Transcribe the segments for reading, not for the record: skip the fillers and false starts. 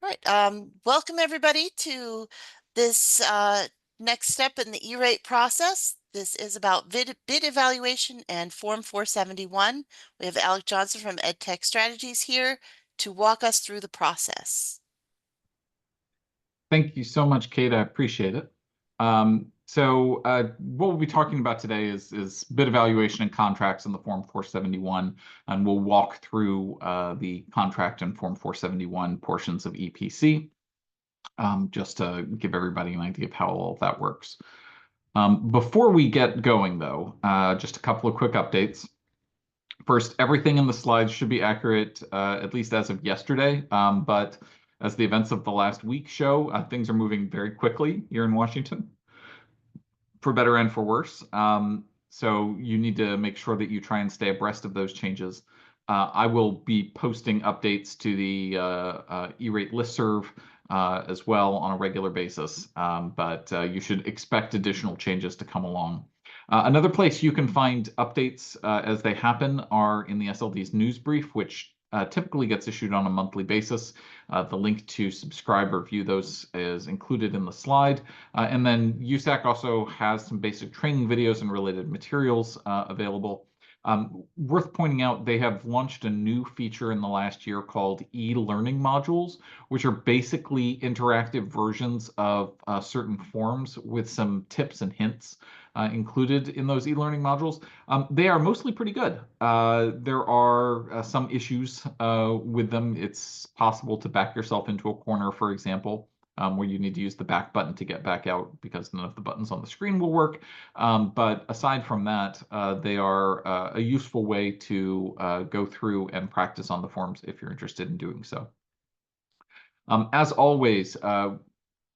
Right. Welcome everybody to this next step in the E-rate process. This is about bid evaluation and Form 471. We have Alec Johnson from EdTech Strategies here to walk us through the process. Thank you so much, Kate. I appreciate it. What we'll be talking about today is bid evaluation and contracts in the Form 471, and we'll walk through the contract and Form 471 portions of EPC, just to give everybody an idea of how all of that works. Before we get going, though, just a couple of quick updates. First, everything in the slides should be accurate, at least as of yesterday, but as the events of the last week show, things are moving very quickly here in Washington, for better and for worse. So you need to make sure that you try and stay abreast of those changes. I will be posting updates to the E-rate listserv as well on a regular basis, but you should expect additional changes to come along. Another place you can find updates as they happen are in the SLD's news brief, which typically gets issued on a monthly basis. The link to subscribe or view those is included in the slide. And then USAC also has some basic training videos and related materials available. Worth pointing out, they have launched a new feature in the last year called e-learning modules, which are basically interactive versions of certain forms with some tips and hints included in those e-learning modules. They are mostly pretty good. There are some issues with them. It's possible to back yourself into a corner, for example, where you need to use the back button to get back out because none of the buttons on the screen will work. But aside from that, they are a useful way to go through and practice on the forms if you're interested in doing so. As always,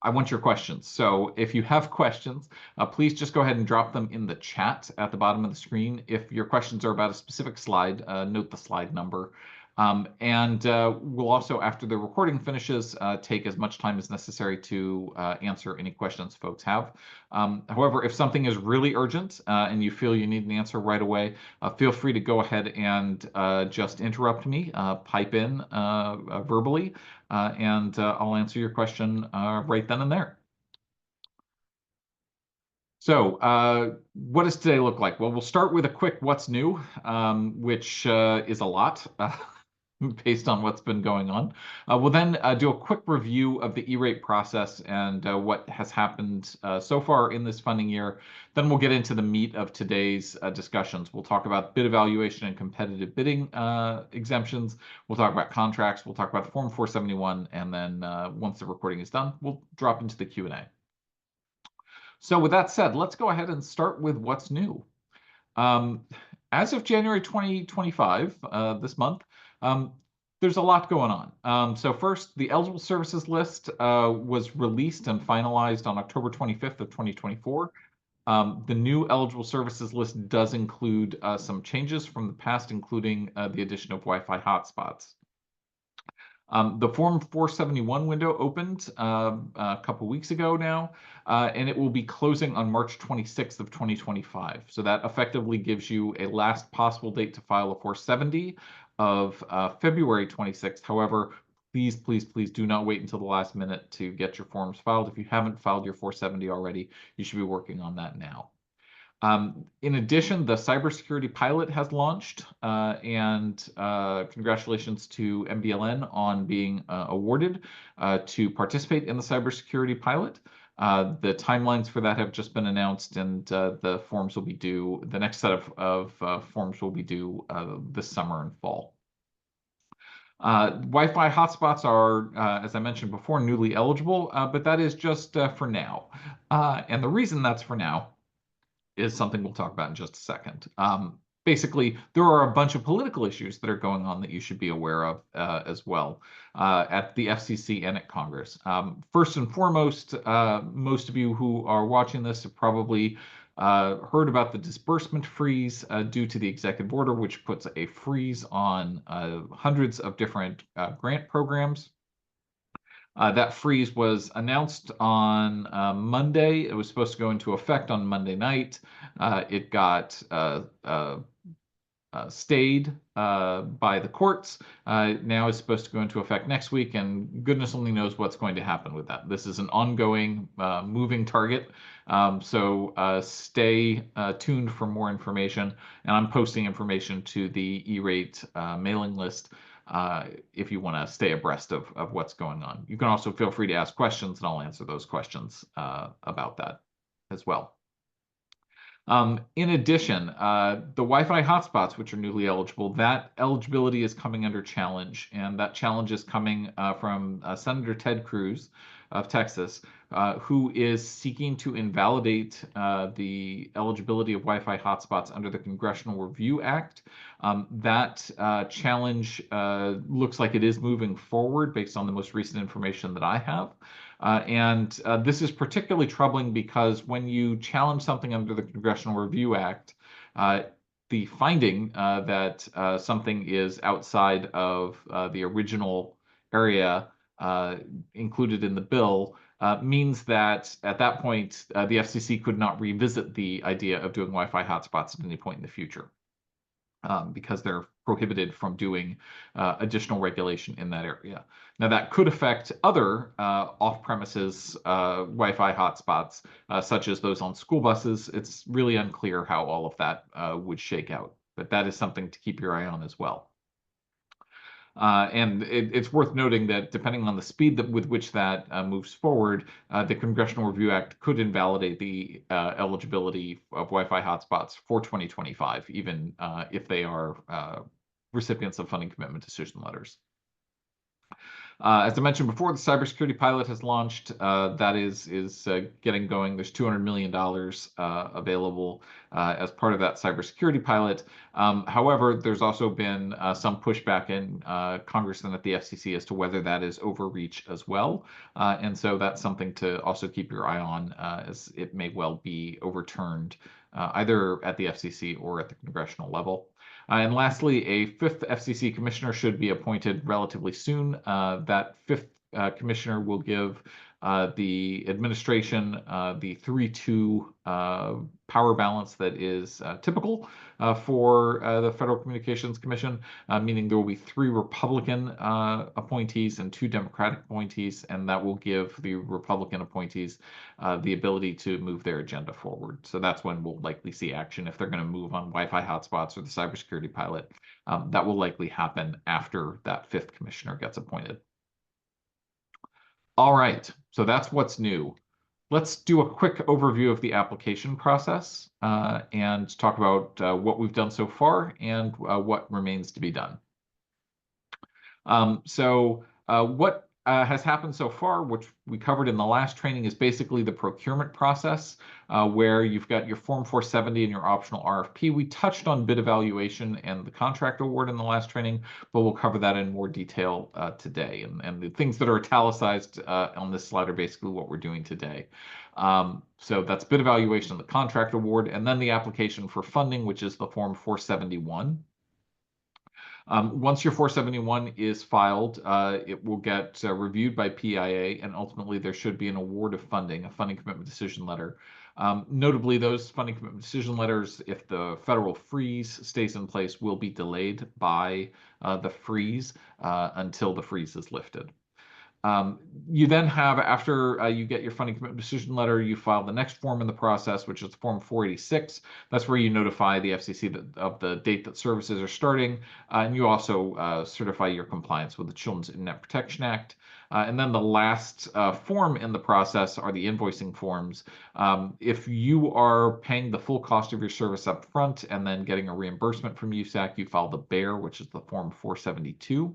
I want your questions. So if you have questions, please just go ahead and drop them in the chat at the bottom of the screen. If your questions are about a specific slide, note the slide number. We'll also, after the recording finishes, take as much time as necessary to answer any questions folks have. However, if something is really urgent and you feel you need an answer right away, feel free to go ahead and just interrupt me, pipe in verbally, and I'll answer your question right then and there. So what does today look like? Well, we'll start with a quick what's new, which is a lot based on what's been going on. We'll then do a quick review of the E-rate process and what has happened so far in this funding year. Then we'll get into the meat of today's discussions. We'll talk about bid evaluation and competitive bidding exemptions. We'll talk about contracts. We'll talk about the Form 471. And then once the recording is done, we'll drop into the Q&A. So with that said, let's go ahead and start with what's new. As of January 2025, this month, there's a lot going on. So first, the eligible services list was released and finalized on October 25th of 2024. The new eligible services list does include some changes from the past, including the addition of Wi-Fi hotspots. The Form 471 window opened a couple weeks ago now, and it will be closing on March 26th of 2025. So that effectively gives you a last possible date to file a 470 of February 26th. However, please, please, please do not wait until the last minute to get your forms filed. If you haven't filed your 470 already, you should be working on that now. In addition, the cybersecurity pilot has launched, and congratulations to MBLN on being awarded to participate in the cybersecurity pilot. The timelines for that have just been announced, and the forms will be due, the next set of forms will be due this summer and fall. Wi-Fi hotspots are, as I mentioned before, newly eligible, but that is just for now. And the reason that's for now is something we'll talk about in just a second. Basically, there are a bunch of political issues that are going on that you should be aware of as well at the FCC and at Congress. First and foremost, most of you who are watching this have probably heard about the disbursement freeze due to the executive order, which puts a freeze on hundreds of different grant programs. That freeze was announced on Monday. It was supposed to go into effect on Monday night. It got stayed by the courts. Now is supposed to go into effect next week, and goodness only knows what's going to happen with that. This is an ongoing, moving target. So stay tuned for more information, and I'm posting information to the E-Rate mailing list if you want to stay abreast of what's going on. You can also feel free to ask questions, and I'll answer those questions about that as well. In addition, the Wi-Fi hotspots, which are newly eligible, that eligibility is coming under challenge, and that challenge is coming from Senator Ted Cruz of Texas, who is seeking to invalidate the eligibility of Wi-Fi hotspots under the Congressional Review Act. That challenge looks like it is moving forward based on the most recent information that I have. And this is particularly troubling because when you challenge something under the Congressional Review Act, the finding that something is outside of the original area included in the bill means that at that point, the FCC could not revisit the idea of doing Wi-Fi hotspots at any point in the future. Because they're prohibited from doing additional regulation in that area. Now, that could affect other off-premises Wi-Fi hotspots, such as those on school buses. It's really unclear how all of that would shake out, but that is something to keep your eye on as well. And it's worth noting that depending on the speed with which that moves forward, the Congressional Review Act could invalidate the eligibility of Wi-Fi hotspots for 2025, even if they are recipients of funding commitment decision letters. As I mentioned before, the cybersecurity pilot has launched. That is getting going. There's $200 million available as part of that cybersecurity pilot. However, there's also been some pushback in Congress and at the FCC as to whether that is overreach as well. And so that's something to also keep your eye on, as it may well be overturned either at the FCC or at the congressional level. And lastly, a fifth FCC commissioner should be appointed relatively soon. That fifth commissioner will give the administration the 3-2 power balance that is typical for the Federal Communications Commission, meaning there will be 3 Republican appointees and 2 Democratic appointees, and that will give the Republican appointees the ability to move their agenda forward. So that's when we'll likely see action if they're going to move on Wi-Fi hotspots or the cybersecurity pilot. That will likely happen after that 5th commissioner gets appointed. All right, so that's what's new. Let's do a quick overview of the application process and talk about what we've done so far and what remains to be done. What has happened so far, which we covered in the last training, is basically the procurement process where you've got your Form 470 and your optional RFP. We touched on bid evaluation and the contract award in the last training, but we'll cover that in more detail today. And the things that are italicized on this slide are basically what we're doing today. So that's bid evaluation and the contract award, and then the application for funding, which is the Form 471. Once your 471 is filed, it will get reviewed by PIA, and ultimately there should be an award of funding, a funding commitment decision letter. Notably, those funding commitment decision letters, if the federal freeze stays in place, will be delayed by the freeze until the freeze is lifted. You then have, after you get your funding commitment decision letter, you file the next form in the process, which is Form 486. That's where you notify the FCC of the date that services are starting, and you also certify your compliance with the Children's Internet Protection Act. And then the last form in the process are the invoicing forms. If you are paying the full cost of your service up front and then getting a reimbursement from USAC, you file the BEAR, which is the Form 472.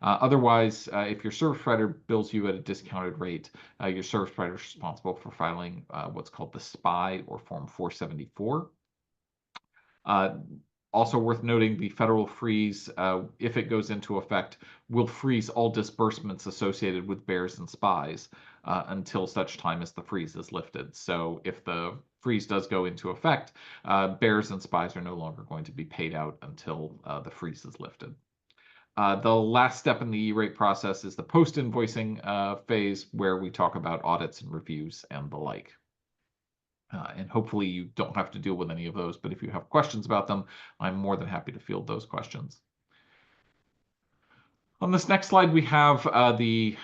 Otherwise, if your service provider bills you at a discounted rate, your service provider is responsible for filing what's called the SPI or Form 474. Also worth noting, the federal freeze, if it goes into effect, will freeze all disbursements associated with BEARs and SPIs until such time as the freeze is lifted. So if the freeze does go into effect, BEARs and SPIs are no longer going to be paid out until the freeze is lifted. The last step in the E-Rate process is the post-invoicing phase, where we talk about audits and reviews and the like. And hopefully you don't have to deal with any of those, but if you have questions about them, I'm more than happy to field those questions. On this next slide, we have the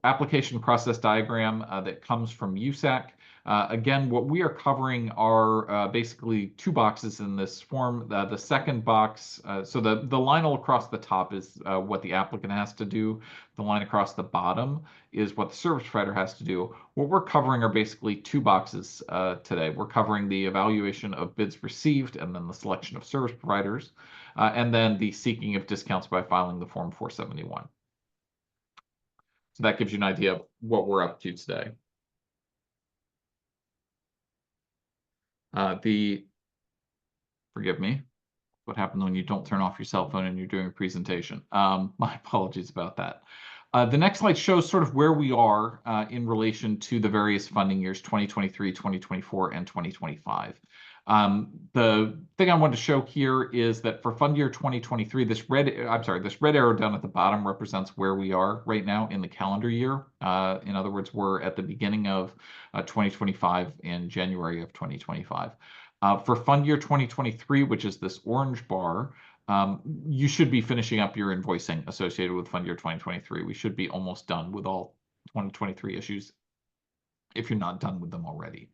application process diagram that comes from USAC. Again, what we are covering are basically two boxes in this form. The second box, so the line all across the top is what the applicant has to do. The line across the bottom is what the service provider has to do. What we're covering are basically two boxes today. We're covering the evaluation of bids received and then the selection of service providers. And then the seeking of discounts by filing the Form 471. So that gives you an idea of what we're up to today. Forgive me, what happens when you don't turn off your cell phone and you're doing a presentation. My apologies about that. The next slide shows sort of where we are in relation to the various funding years, 2023, 2024, and 2025. The thing I wanted to show here is that for fund year 2023, this red arrow down at the bottom represents where we are right now in the calendar year. In other words, we're at the beginning of 2025 in January of 2025. For fund year 2023, which is this orange bar, you should be finishing up your invoicing associated with fund year 2023. We should be almost done with all 2023 issues if you're not done with them already.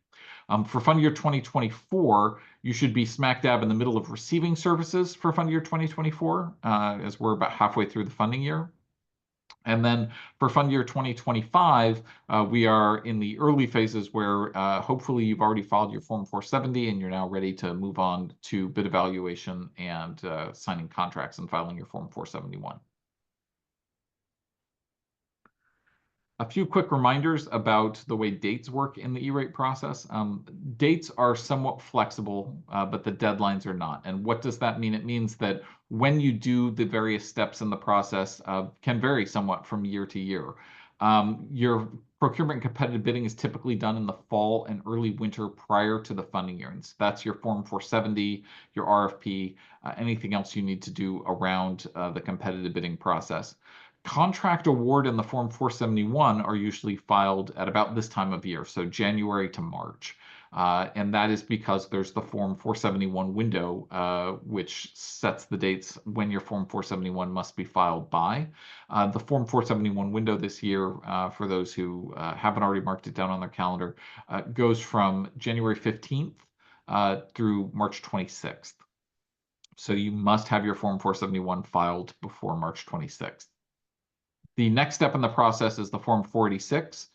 For fund year 2024, you should be smack dab in the middle of receiving services for fund year 2024, as we're about halfway through the funding year. And then for fund year 2025, we are in the early phases where hopefully you've already filed your Form 470 and you're now ready to move on to bid evaluation and signing contracts and filing your Form 471. A few quick reminders about the way dates work in the E-rate process. Dates are somewhat flexible, but the deadlines are not. And what does that mean? It means that when you do the various steps in the process can vary somewhat from year to year. Your procurement and competitive bidding is typically done in the fall and early winter prior to the funding year. And so that's your Form 470, your RFP, anything else you need to do around the competitive bidding process. Contract award and the Form 471 are usually filed at about this time of year, so January to March. And that is because there's the Form 471 window, which sets the dates when your Form 471 must be filed by. The Form 471 window this year, for those who haven't already marked it down on their calendar, goes from January 15th through March 26th. So you must have your Form 471 filed before March 26th. The next step in the process is the Form 486.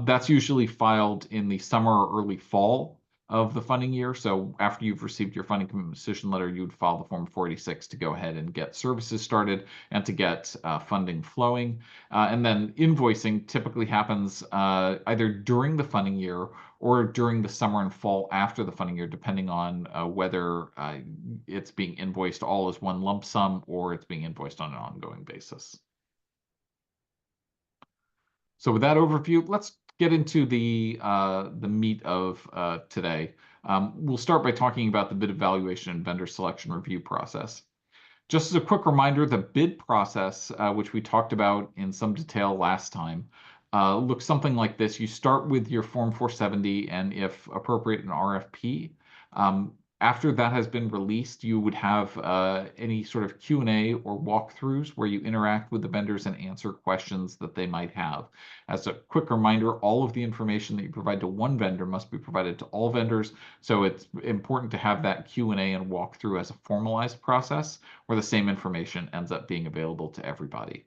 That's usually filed in the summer or early fall of the funding year. So after you've received your funding commitment decision letter, you would file the Form 486 to go ahead and get services started and to get funding flowing. And then invoicing typically happens either during the funding year or during the summer and fall after the funding year, depending on whether it's being invoiced all as one lump sum or it's being invoiced on an ongoing basis. So with that overview, let's get into the meat of today. We'll start by talking about the bid evaluation and vendor selection review process. Just as a quick reminder, the bid process, which we talked about in some detail last time, looks something like this. You start with your Form 470 and, if appropriate, an RFP. After that has been released, you would have any sort of Q&A or walkthroughs where you interact with the vendors and answer questions that they might have. As a quick reminder, all of the information that you provide to one vendor must be provided to all vendors, so it's important to have that Q&A and walkthrough as a formalized process where the same information ends up being available to everybody.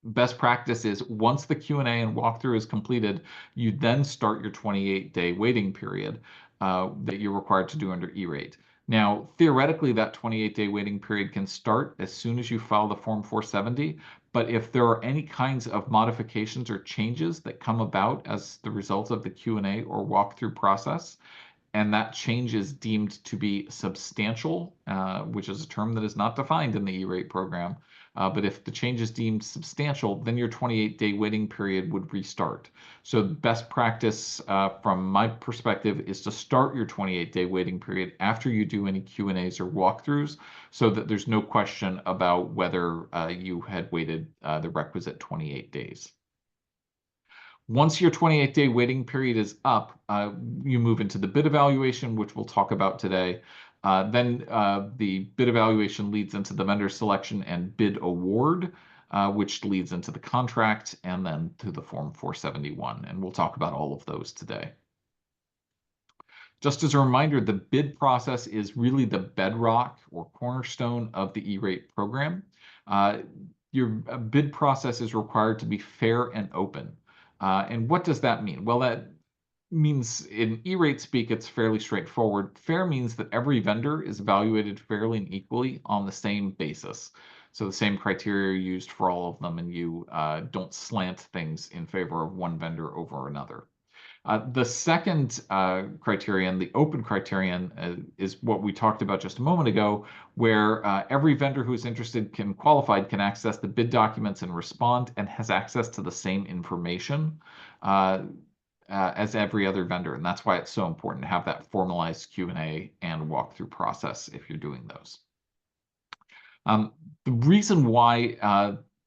Best practice is once the Q&A and walkthrough is completed, you then start your 28-day waiting period that you're required to do under E-rate. Now, theoretically, that 28-day waiting period can start as soon as you file the Form 470, but if there are any kinds of modifications or changes that come about as the result of the Q&A or walkthrough process, and that change is deemed to be substantial, which is a term that is not defined in the E-rate program, but if the change is deemed substantial, then your 28-day waiting period would restart. So best practice from my perspective is to start your 28-day waiting period after you do any Q&As or walkthroughs so that there's no question about whether you had waited the requisite 28 days. Once your 28-day waiting period is up, you move into the bid evaluation, which we'll talk about today. Then the bid evaluation leads into the vendor selection and bid award, which leads into the contract and then to the Form 471. And we'll talk about all of those today. Just as a reminder, the bid process is really the bedrock or cornerstone of the E-rate program. Your bid process is required to be fair and open. And what does that mean? Well, that means in E-rate speak, it's fairly straightforward. Fair means that every vendor is evaluated fairly and equally on the same basis. So the same criteria are used for all of them, and you don't slant things in favor of one vendor over another. The second criterion, the open criterion, is what we talked about just a moment ago, where every vendor who is interested qualified can access the bid documents and respond and has access to the same information as every other vendor. And that's why it's so important to have that formalized Q&A and walkthrough process if you're doing those. The reason why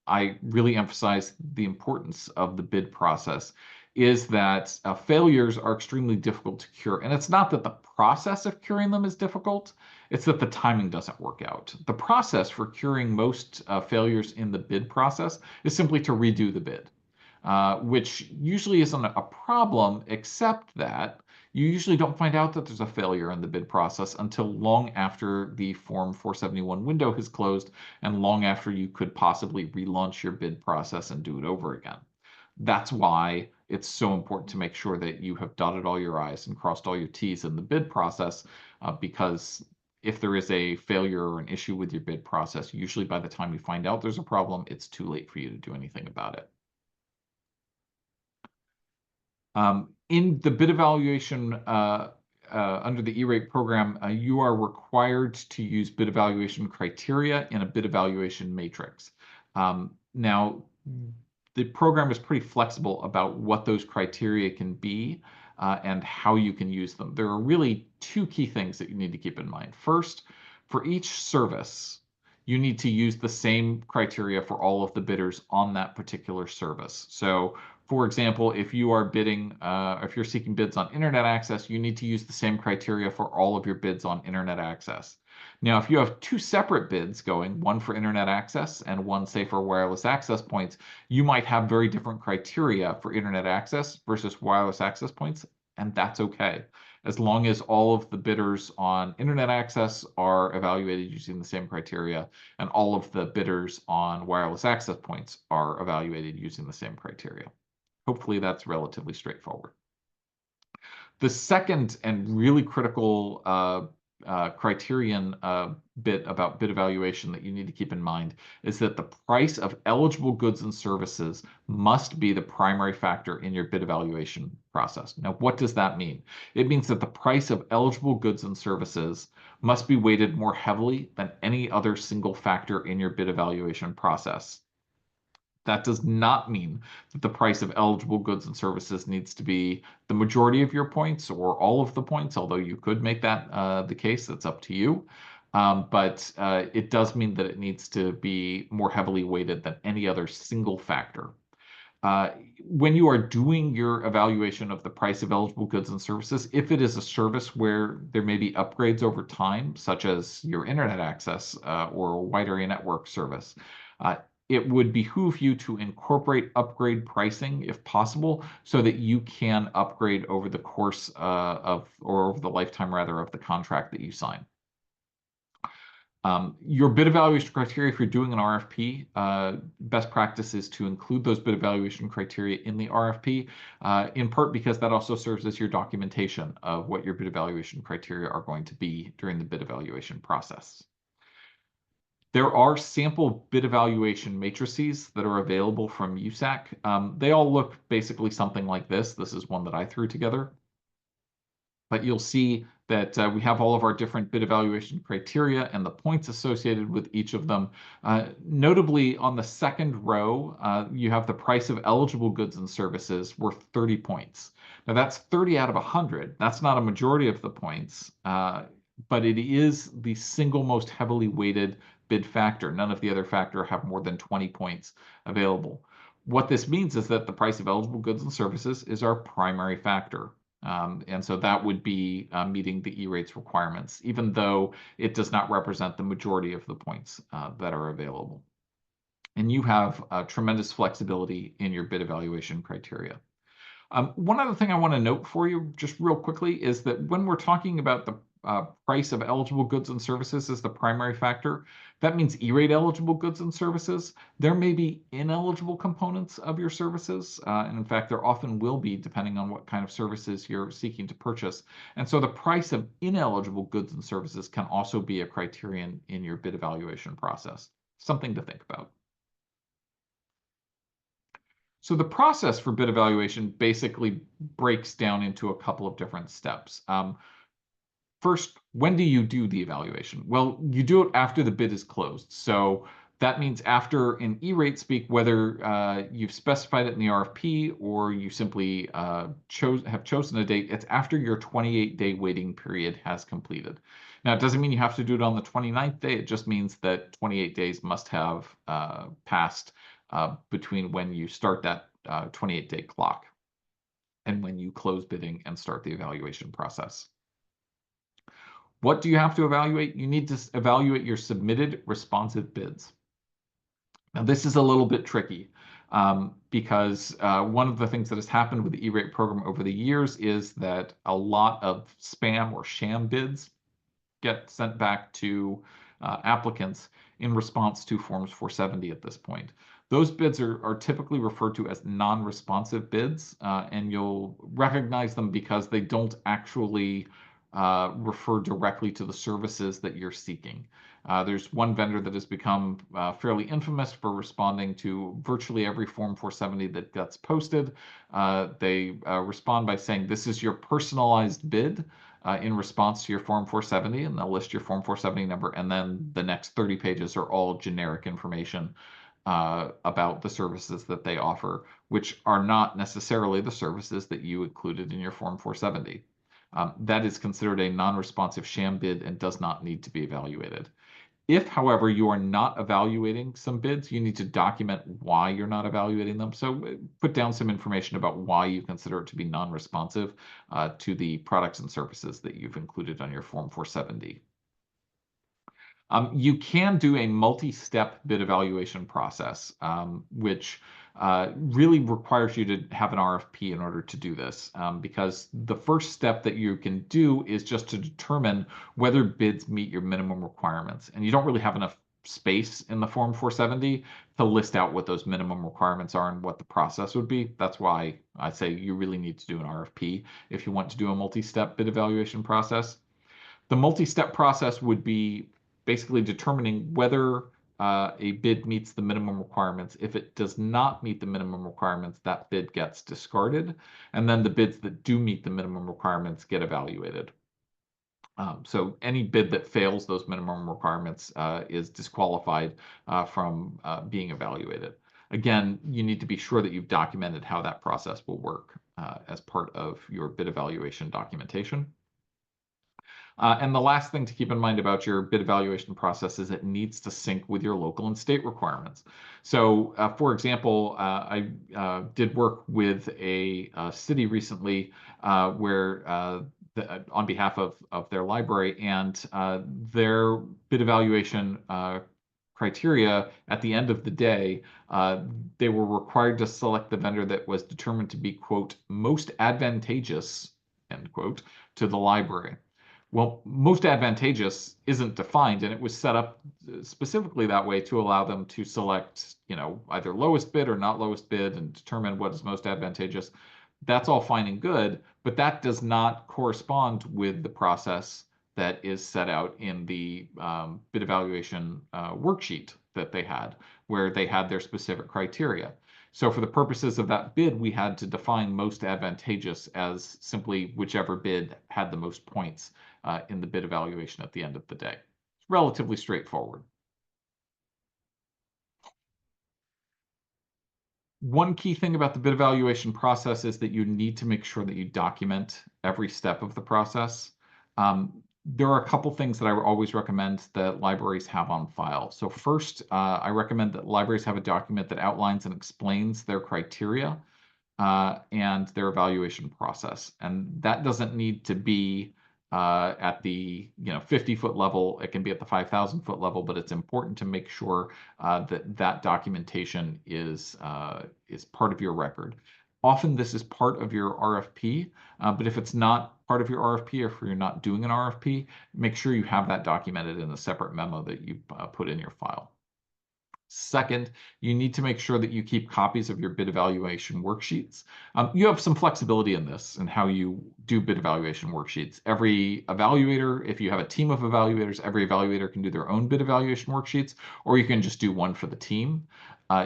I really emphasize the importance of the bid process is that failures are extremely difficult to cure. And it's not that the process of curing them is difficult, it's that the timing doesn't work out. The process for curing most failures in the bid process is simply to redo the bid, which usually isn't a problem, except that you usually don't find out that there's a failure in the bid process until long after the Form 471 window has closed and long after you could possibly relaunch your bid process and do it over again. That's why it's so important to make sure that you have dotted all your I's and crossed all your T's in the bid process, because if there is a failure or an issue with your bid process, usually by the time you find out there's a problem, it's too late for you to do anything about it. In the bid evaluation under the E-rate program, you are required to use bid evaluation criteria in a bid evaluation matrix. Now, the program is pretty flexible about what those criteria can be and how you can use them. There are really two key things that you need to keep in mind. First, for each service, you need to use the same criteria for all of the bidders on that particular service. So, for example, if you are bidding, if you're seeking bids on internet access, you need to use the same criteria for all of your bids on internet access. Now, if you have two separate bids going, one for internet access and one, say, for wireless access points, you might have very different criteria for internet access versus wireless access points, and that's okay. As long as all of the bidders on internet access are evaluated using the same criteria, and all of the bidders on wireless access points are evaluated using the same criteria. Hopefully that's relatively straightforward. The second and really critical criterion bit about bid evaluation that you need to keep in mind is that the price of eligible goods and services must be the primary factor in your bid evaluation process. Now, what does that mean? It means that the price of eligible goods and services must be weighted more heavily than any other single factor in your bid evaluation process. That does not mean that the price of eligible goods and services needs to be the majority of your points or all of the points, although you could make that the case. That's up to you. But it does mean that it needs to be more heavily weighted than any other single factor. When you are doing your evaluation of the price of eligible goods and services, if it is a service where there may be upgrades over time, such as your internet access or a wide area network service, it would behoove you to incorporate upgrade pricing if possible so that you can upgrade over the course or over the lifetime rather of the contract that you sign. Your bid evaluation criteria, if you're doing an RFP, best practice is to include those bid evaluation criteria in the RFP, in part because that also serves as your documentation of what your bid evaluation criteria are going to be during the bid evaluation process. There are sample bid evaluation matrices that are available from USAC. They all look basically something like this. This is one that I threw together. But you'll see that we have all of our different bid evaluation criteria and the points associated with each of them. Notably, on the second row, you have the price of eligible goods and services worth 30 points. Now, that's 30 out of 100. That's not a majority of the points, but it is the single most heavily weighted bid factor. None of the other factor have more than 20 points available. What this means is that the price of eligible goods and services is our primary factor. And so that would be meeting the E-rates requirements, even though it does not represent the majority of the points that are available. And you have tremendous flexibility in your bid evaluation criteria. One other thing I want to note for you just real quickly is that when we're talking about the price of eligible goods and services as the primary factor, that means E-rate eligible goods and services. There may be ineligible components of your services, and in fact, there often will be depending on what kind of services you're seeking to purchase. And so the price of ineligible goods and services can also be a criterion in your bid evaluation process. Something to think about. So the process for bid evaluation basically breaks down into a couple of different steps. First, when do you do the evaluation? Well, you do it after the bid is closed. So that means after in E-rate speak, whether you've specified it in the RFP or you simply have chosen a date, it's after your 28-day waiting period has completed. Now, it doesn't mean you have to do it on the 29th day. It just means that 28 days must have passed between when you start that 28-day clock and when you close bidding and start the evaluation process. What do you have to evaluate? You need to evaluate your submitted responsive bids. Now, this is a little bit tricky because one of the things that has happened with the E-rate program over the years is that a lot of spam or sham bids get sent back to applicants in response to Forms 470 at this point. Those bids are typically referred to as non-responsive bids, and you'll recognize them because they don't actually refer directly to the services that you're seeking. There's one vendor that has become fairly infamous for responding to virtually every Form 470 that gets posted. They respond by saying, this is your personalized bid in response to your Form 470, and they'll list your Form 470 number, and then the next 30 pages are all generic information about the services that they offer, which are not necessarily the services that you included in your Form 470. That is considered a non-responsive sham bid and does not need to be evaluated. If, however, you are not evaluating some bids, you need to document why you're not evaluating them. So put down some information about why you consider it to be non-responsive to the products and services that you've included on your Form 470. You can do a multi-step bid evaluation process, which really requires you to have an RFP in order to do this, because the first step that you can do is just to determine whether bids meet your minimum requirements. And you don't really have enough space in the Form 470 to list out what those minimum requirements are and what the process would be. That's why I say you really need to do an RFP if you want to do a multi-step bid evaluation process. The multi-step process would be basically determining whether a bid meets the minimum requirements. If it does not meet the minimum requirements, that bid gets discarded. And then the bids that do meet the minimum requirements get evaluated. So any bid that fails those minimum requirements is disqualified from being evaluated. Again, you need to be sure that you've documented how that process will work as part of your bid evaluation documentation. And the last thing to keep in mind about your bid evaluation process is it needs to sync with your local and state requirements. So, for example, I did work with a city recently where on behalf of their library, and their bid evaluation criteria at the end of the day, they were required to select the vendor that was determined to be, quote, most advantageous, end quote, to the library. Well, most advantageous isn't defined, and it was set up specifically that way to allow them to select, either lowest bid or not lowest bid and determine what is most advantageous. That's all fine and good, but that does not correspond with the process that is set out in the bid evaluation worksheet that they had, where they had their specific criteria. So for the purposes of that bid, we had to define most advantageous as simply whichever bid had the most points in the bid evaluation at the end of the day. It's relatively straightforward. One key thing about the bid evaluation process is that you need to make sure that you document every step of the process. There are a couple things that I always recommend that libraries have on file. So first, I recommend that libraries have a document that outlines and explains their criteria and their evaluation process. And that doesn't need to be at the 50-foot level. It can be at the 5,000-foot level, but it's important to make sure that that documentation is part of your record. Often this is part of your RFP, but if it's not part of your RFP, or if you're not doing an RFP, make sure you have that documented in a separate memo that you put in your file. Second, you need to make sure that you keep copies of your bid evaluation worksheets. You have some flexibility in this and how you do bid evaluation worksheets. Every evaluator, if you have a team of evaluators, every evaluator can do their own bid evaluation worksheets, or you can just do one for the team.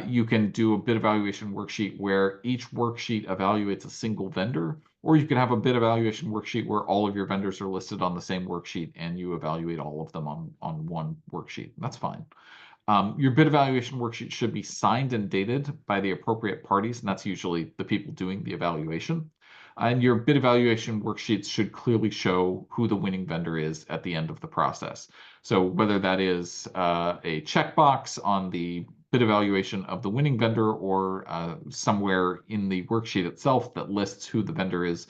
You can do a bid evaluation worksheet where each worksheet evaluates a single vendor, or you can have a bid evaluation worksheet where all of your vendors are listed on the same worksheet and you evaluate all of them on one worksheet. That's fine. Your bid evaluation worksheet should be signed and dated by the appropriate parties, and that's usually the people doing the evaluation. And your bid evaluation worksheets should clearly show who the winning vendor is at the end of the process. So whether that is a checkbox on the bid evaluation of the winning vendor, or somewhere in the worksheet itself that lists who the vendor is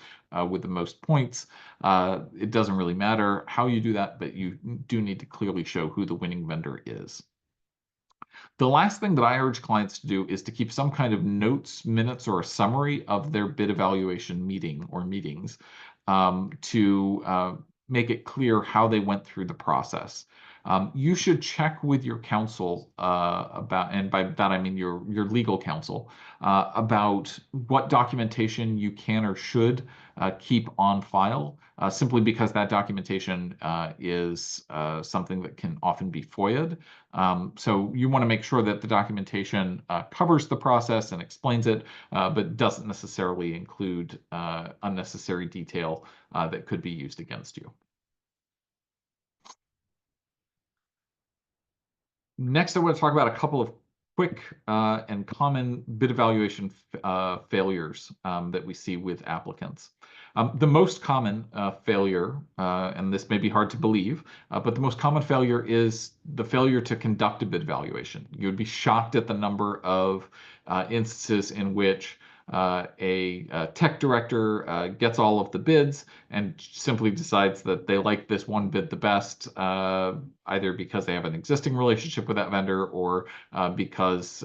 with the most points, it doesn't really matter how you do that, but you do need to clearly show who the winning vendor is. The last thing that I urge clients to do is to keep some kind of notes, minutes, or a summary of their bid evaluation meeting or meetings to make it clear how they went through the process. You should check with your counsel about, and by that I mean your legal counsel, about what documentation you can or should keep on file, simply because that documentation is something that can often be FOIA'd. So you want to make sure that the documentation covers the process and explains it, but doesn't necessarily include unnecessary detail that could be used against you. Next, I want to talk about a couple of quick and common bid evaluation failures that we see with applicants. The most common failure, and this may be hard to believe, but the most common failure is the failure to conduct a bid evaluation. You would be shocked at the number of instances in which a tech director gets all of the bids and simply decides that they like this one bid the best, either because they have an existing relationship with that vendor, or because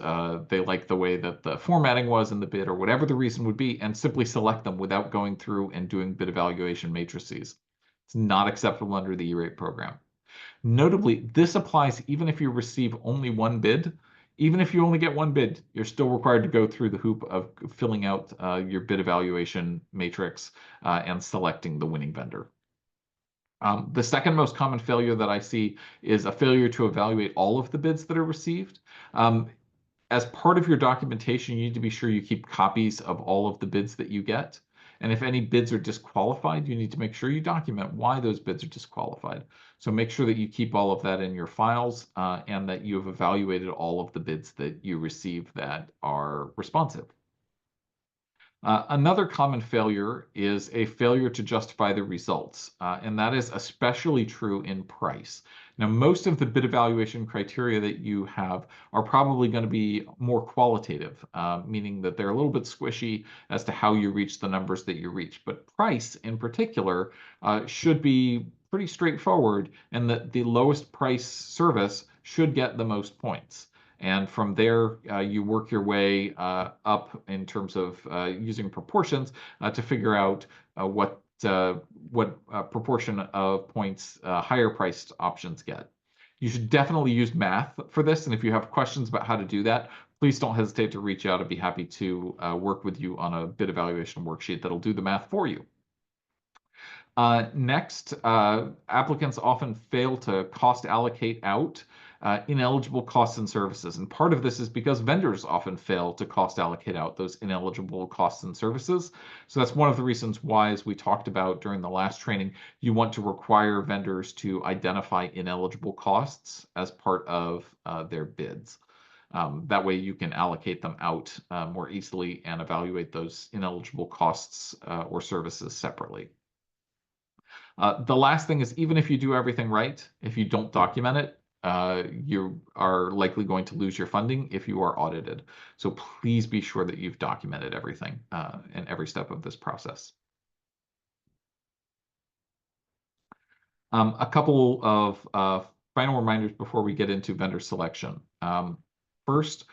they like the way that the formatting was in the bid, or whatever the reason would be, and simply select them without going through and doing bid evaluation matrices. It's not acceptable under the E-rate program. Notably, this applies even if you receive only one bid. Even if you only get one bid, you're still required to go through the hoop of filling out your bid evaluation matrix and selecting the winning vendor. The second most common failure that I see is a failure to evaluate all of the bids that are received. As part of your documentation, you need to be sure you keep copies of all of the bids that you get. And if any bids are disqualified, you need to make sure you document why those bids are disqualified. So make sure that you keep all of that in your files and that you have evaluated all of the bids that you receive that are responsive. Another common failure is a failure to justify the results, and that is especially true in price. Now, most of the bid evaluation criteria that you have are probably going to be more qualitative, meaning that they're a little bit squishy as to how you reach the numbers that you reach. But price, in particular, should be pretty straightforward, and that the lowest price service should get the most points. And from there, you work your way up in terms of using proportions to figure out what proportion of points higher priced options get. You should definitely use math for this. And if you have questions about how to do that, please don't hesitate to reach out. I'd be happy to work with you on a bid evaluation worksheet that'll do the math for you. Next, applicants often fail to cost allocate out ineligible costs and services. And part of this is because vendors often fail to cost allocate out those ineligible costs and services. So that's one of the reasons why, as we talked about during the last training, you want to require vendors to identify ineligible costs as part of their bids. That way you can allocate them out more easily and evaluate those ineligible costs or services separately. The last thing is, even if you do everything right, if you don't document it, you are likely going to lose your funding if you are audited. So please be sure that you've documented everything in every step of this process. A couple of final reminders before we get into vendor selection. First,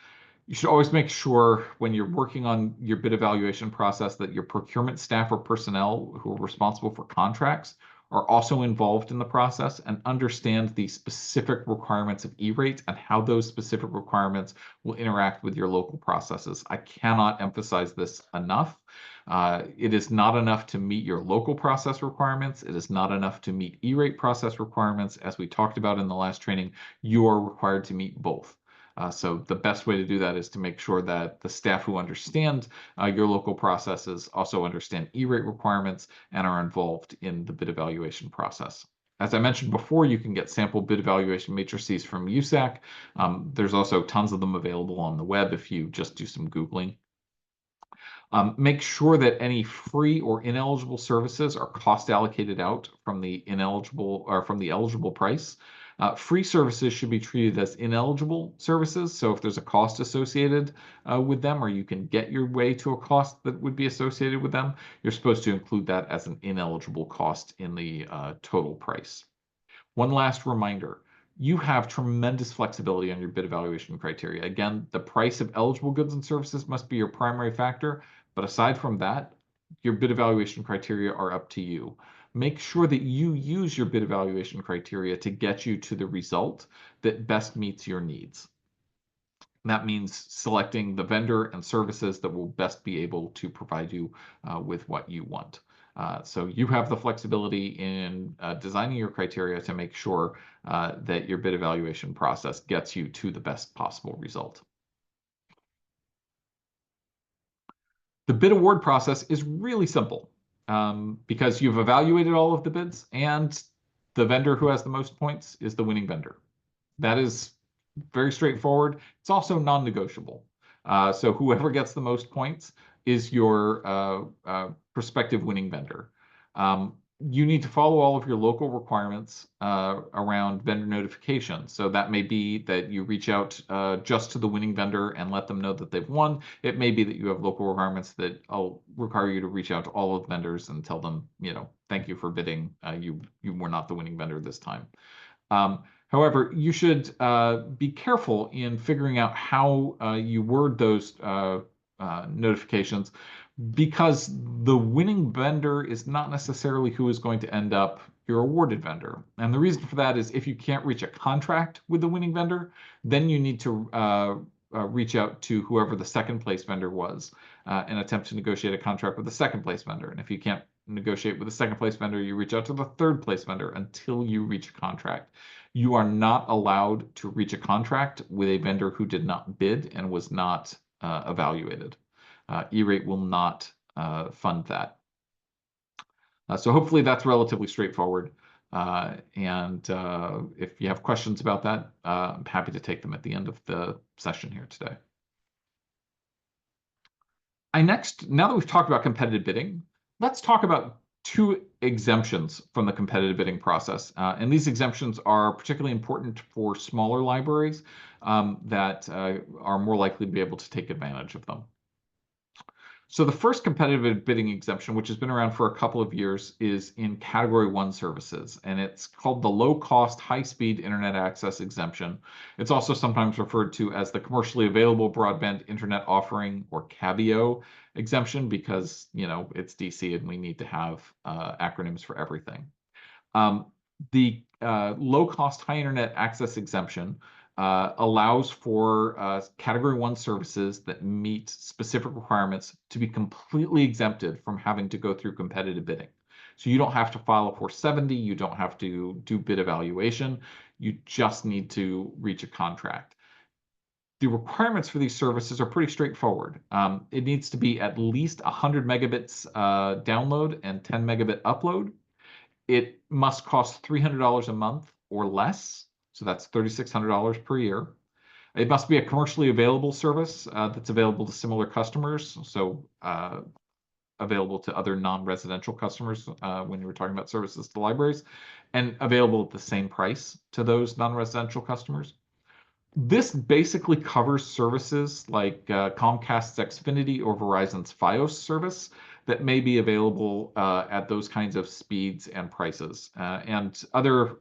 you should always make sure when you're working on your bid evaluation process that your procurement staff or personnel who are responsible for contracts are also involved in the process and understand the specific requirements of E-rate and how those specific requirements will interact with your local processes. I cannot emphasize this enough. It is not enough to meet your local process requirements. It is not enough to meet E-rate process requirements. As we talked about in the last training, you are required to meet both. So the best way to do that is to make sure that the staff who understand your local processes also understand E-rate requirements and are involved in the bid evaluation process. As I mentioned before, you can get sample bid evaluation matrices from USAC. There's also tons of them available on the web if you just do some Googling. Make sure that any free or ineligible services are cost allocated out from the ineligible or from the eligible price. Free services should be treated as ineligible services. So if there's a cost associated with them, or you can get your way to a cost that would be associated with them, you're supposed to include that as an ineligible cost in the total price. One last reminder. You have tremendous flexibility on your bid evaluation criteria. Again, the price of eligible goods and services must be your primary factor, but aside from that, your bid evaluation criteria are up to you. Make sure that you use your bid evaluation criteria to get you to the result that best meets your needs. That means selecting the vendor and services that will best be able to provide you with what you want. So you have the flexibility in designing your criteria to make sure that your bid evaluation process gets you to the best possible result. The bid award process is really simple because you've evaluated all of the bids and the vendor who has the most points is the winning vendor. That is very straightforward. It's also non-negotiable. So whoever gets the most points is your prospective winning vendor. You need to follow all of your local requirements around vendor notification. So that may be that you reach out just to the winning vendor and let them know that they've won. It may be that you have local requirements that require you to reach out to all of the vendors and tell them, thank you for bidding. You were not the winning vendor this time. However, you should be careful in figuring out how you word those notifications, because the winning vendor is not necessarily who is going to end up your awarded vendor. And the reason for that is if you can't reach a contract with the winning vendor, then you need to reach out to whoever the second place vendor was and attempt to negotiate a contract with the second place vendor. And if you can't negotiate with the second place vendor, you reach out to the third place vendor until you reach a contract. You are not allowed to reach a contract with a vendor who did not bid and was not evaluated. E-rate will not fund that. So hopefully that's relatively straightforward. And if you have questions about that, I'm happy to take them at the end of the session here today. Now that we've talked about competitive bidding, let's talk about two exemptions from the competitive bidding process. And these exemptions are particularly important for smaller libraries that are more likely to be able to take advantage of them. So the first competitive bidding exemption, which has been around for a couple of years, is in Category 1 services, and it's called the Low-Cost, High-Speed Internet Access Exemption. It's also sometimes referred to as the Commercially Available Broadband Internet Offering, or CABIO exemption, because, it's DC and we need to have acronyms for everything. The Low-Cost, High Internet Access Exemption allows for Category 1 services that meet specific requirements to be completely exempted from having to go through competitive bidding. So you don't have to file a 470, you don't have to do bid evaluation, you just need to reach a contract. The requirements for these services are pretty straightforward. It needs to be at least 100 megabits download and 10 megabit upload. It must cost $300 a month or less. So that's $3,600 per year. It must be a commercially available service that's available to similar customers. So available to other non-residential customers when you were talking about services to libraries, and available at the same price to those non-residential customers. This basically covers services like Comcast's Xfinity or Verizon's Fios service that may be available at those kinds of speeds and prices. And other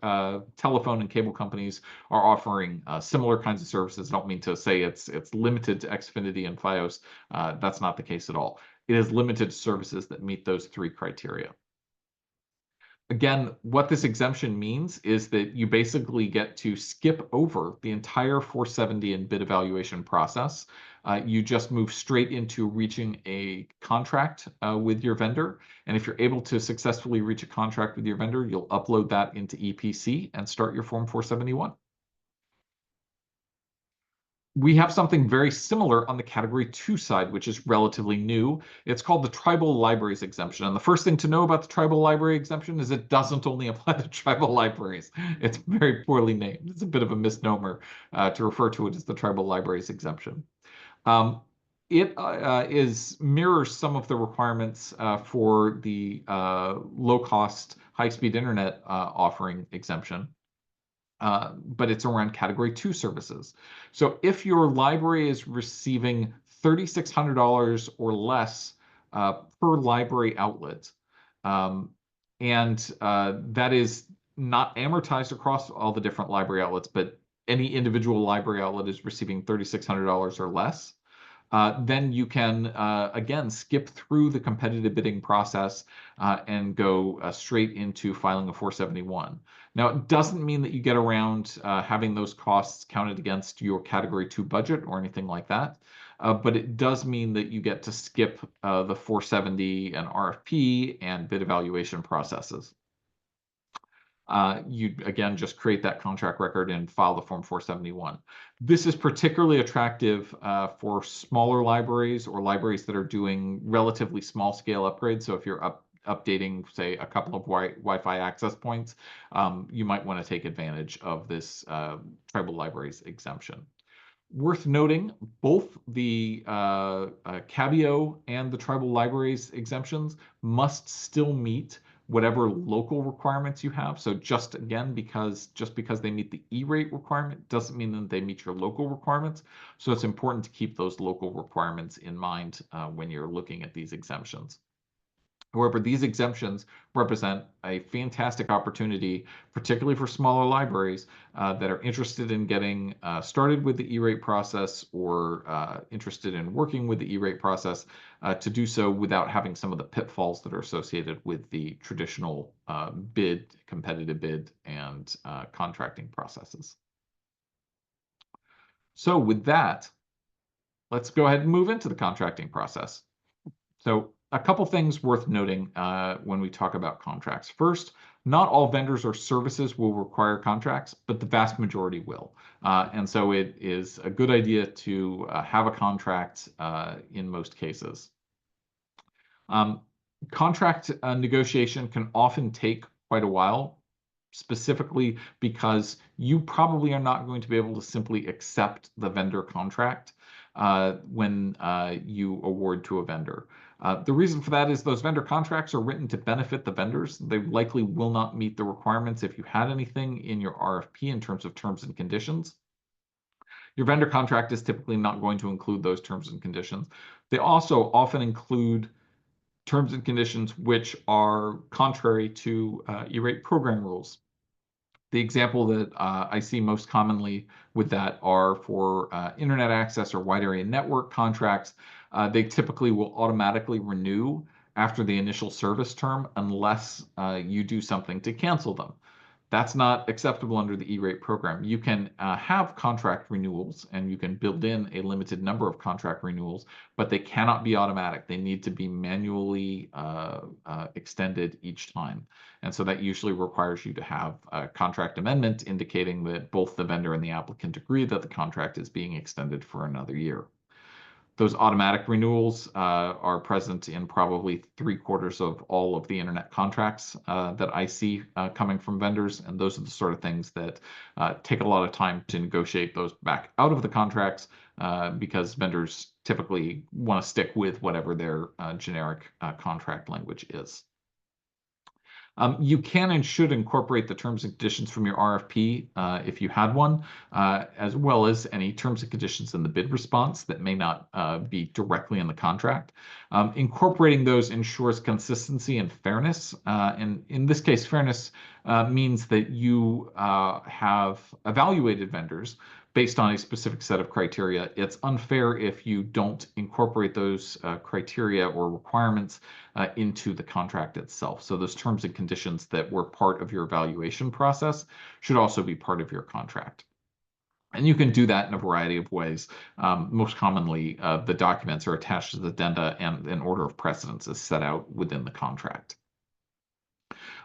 telephone and cable companies are offering similar kinds of services. I don't mean to say it's limited to Xfinity and Fios. That's not the case at all. It is limited to services that meet those three criteria. Again, what this exemption means is that you basically get to skip over the entire 470 and bid evaluation process. You just move straight into reaching a contract with your vendor. And if you're able to successfully reach a contract with your vendor, you'll upload that into EPC and start your Form 471. We have something very similar on the Category 2 side, which is relatively new. It's called the Tribal Libraries Exemption. And the first thing to know about the Tribal Library Exemption is it doesn't only apply to tribal libraries. It's very poorly named. It's a bit of a misnomer to refer to it as the Tribal Libraries Exemption. It mirrors some of the requirements for the low-cost, high-speed internet offering exemption. But it's around Category 2 services. So if your library is receiving $3,600 or less per library outlet, and that is not amortized across all the different library outlets, but any individual library outlet is receiving $3,600 or less, then you can, again, skip through the competitive bidding process and go straight into filing a 471. Now, it doesn't mean that you get around having those costs counted against your Category 2 budget or anything like that, but it does mean that you get to skip the 470 and RFP and bid evaluation processes. You, again, just create that contract record and file the Form 471. This is particularly attractive for smaller libraries or libraries that are doing relatively small scale upgrades. So if you're updating, say, a couple of Wi-Fi access points, you might want to take advantage of this Tribal Libraries exemption. Worth noting, both the Cabio and the Tribal Libraries exemptions must still meet whatever local requirements you have. So just because they meet the E-rate requirement doesn't mean that they meet your local requirements. So it's important to keep those local requirements in mind when you're looking at these exemptions. However, these exemptions represent a fantastic opportunity, particularly for smaller libraries that are interested in getting started with the E-rate process or interested in working with the E-rate process to do so without having some of the pitfalls that are associated with the traditional competitive bid, and contracting processes. So with that, let's go ahead and move into the contracting process. So a couple things worth noting when we talk about contracts. First, not all vendors or services will require contracts, but the vast majority will. And so it is a good idea to have a contract in most cases. Contract negotiation can often take quite a while, specifically because you probably are not going to be able to simply accept the vendor contract when you award to a vendor. The reason for that is those vendor contracts are written to benefit the vendors. They likely will not meet the requirements if you had anything in your RFP in terms of terms and conditions. Your vendor contract is typically not going to include those terms and conditions. They also often include terms and conditions which are contrary to E-rate program rules. The example that I see most commonly with that are for internet access or wide area network contracts. They typically will automatically renew after the initial service term unless you do something to cancel them. That's not acceptable under the E-rate program. You can have contract renewals and you can build in a limited number of contract renewals, but they cannot be automatic. They need to be manually extended each time. And so that usually requires you to have a contract amendment indicating that both the vendor and the applicant agree that the contract is being extended for another year. Those automatic renewals are present in probably 3/4 of all of the internet contracts that I see coming from vendors. And those are the sort of things that take a lot of time to negotiate those back out of the contracts because vendors typically want to stick with whatever their generic contract language is. You can and should incorporate the terms and conditions from your RFP if you had one, as well as any terms and conditions in the bid response that may not be directly in the contract. Incorporating those ensures consistency and fairness. And in this case, fairness means that you have evaluated vendors based on a specific set of criteria. It's unfair if you don't incorporate those criteria or requirements into the contract itself. So those terms and conditions that were part of your evaluation process should also be part of your contract. And you can do that in a variety of ways. Most commonly, the documents are attached to the addenda and an order of precedence is set out within the contract.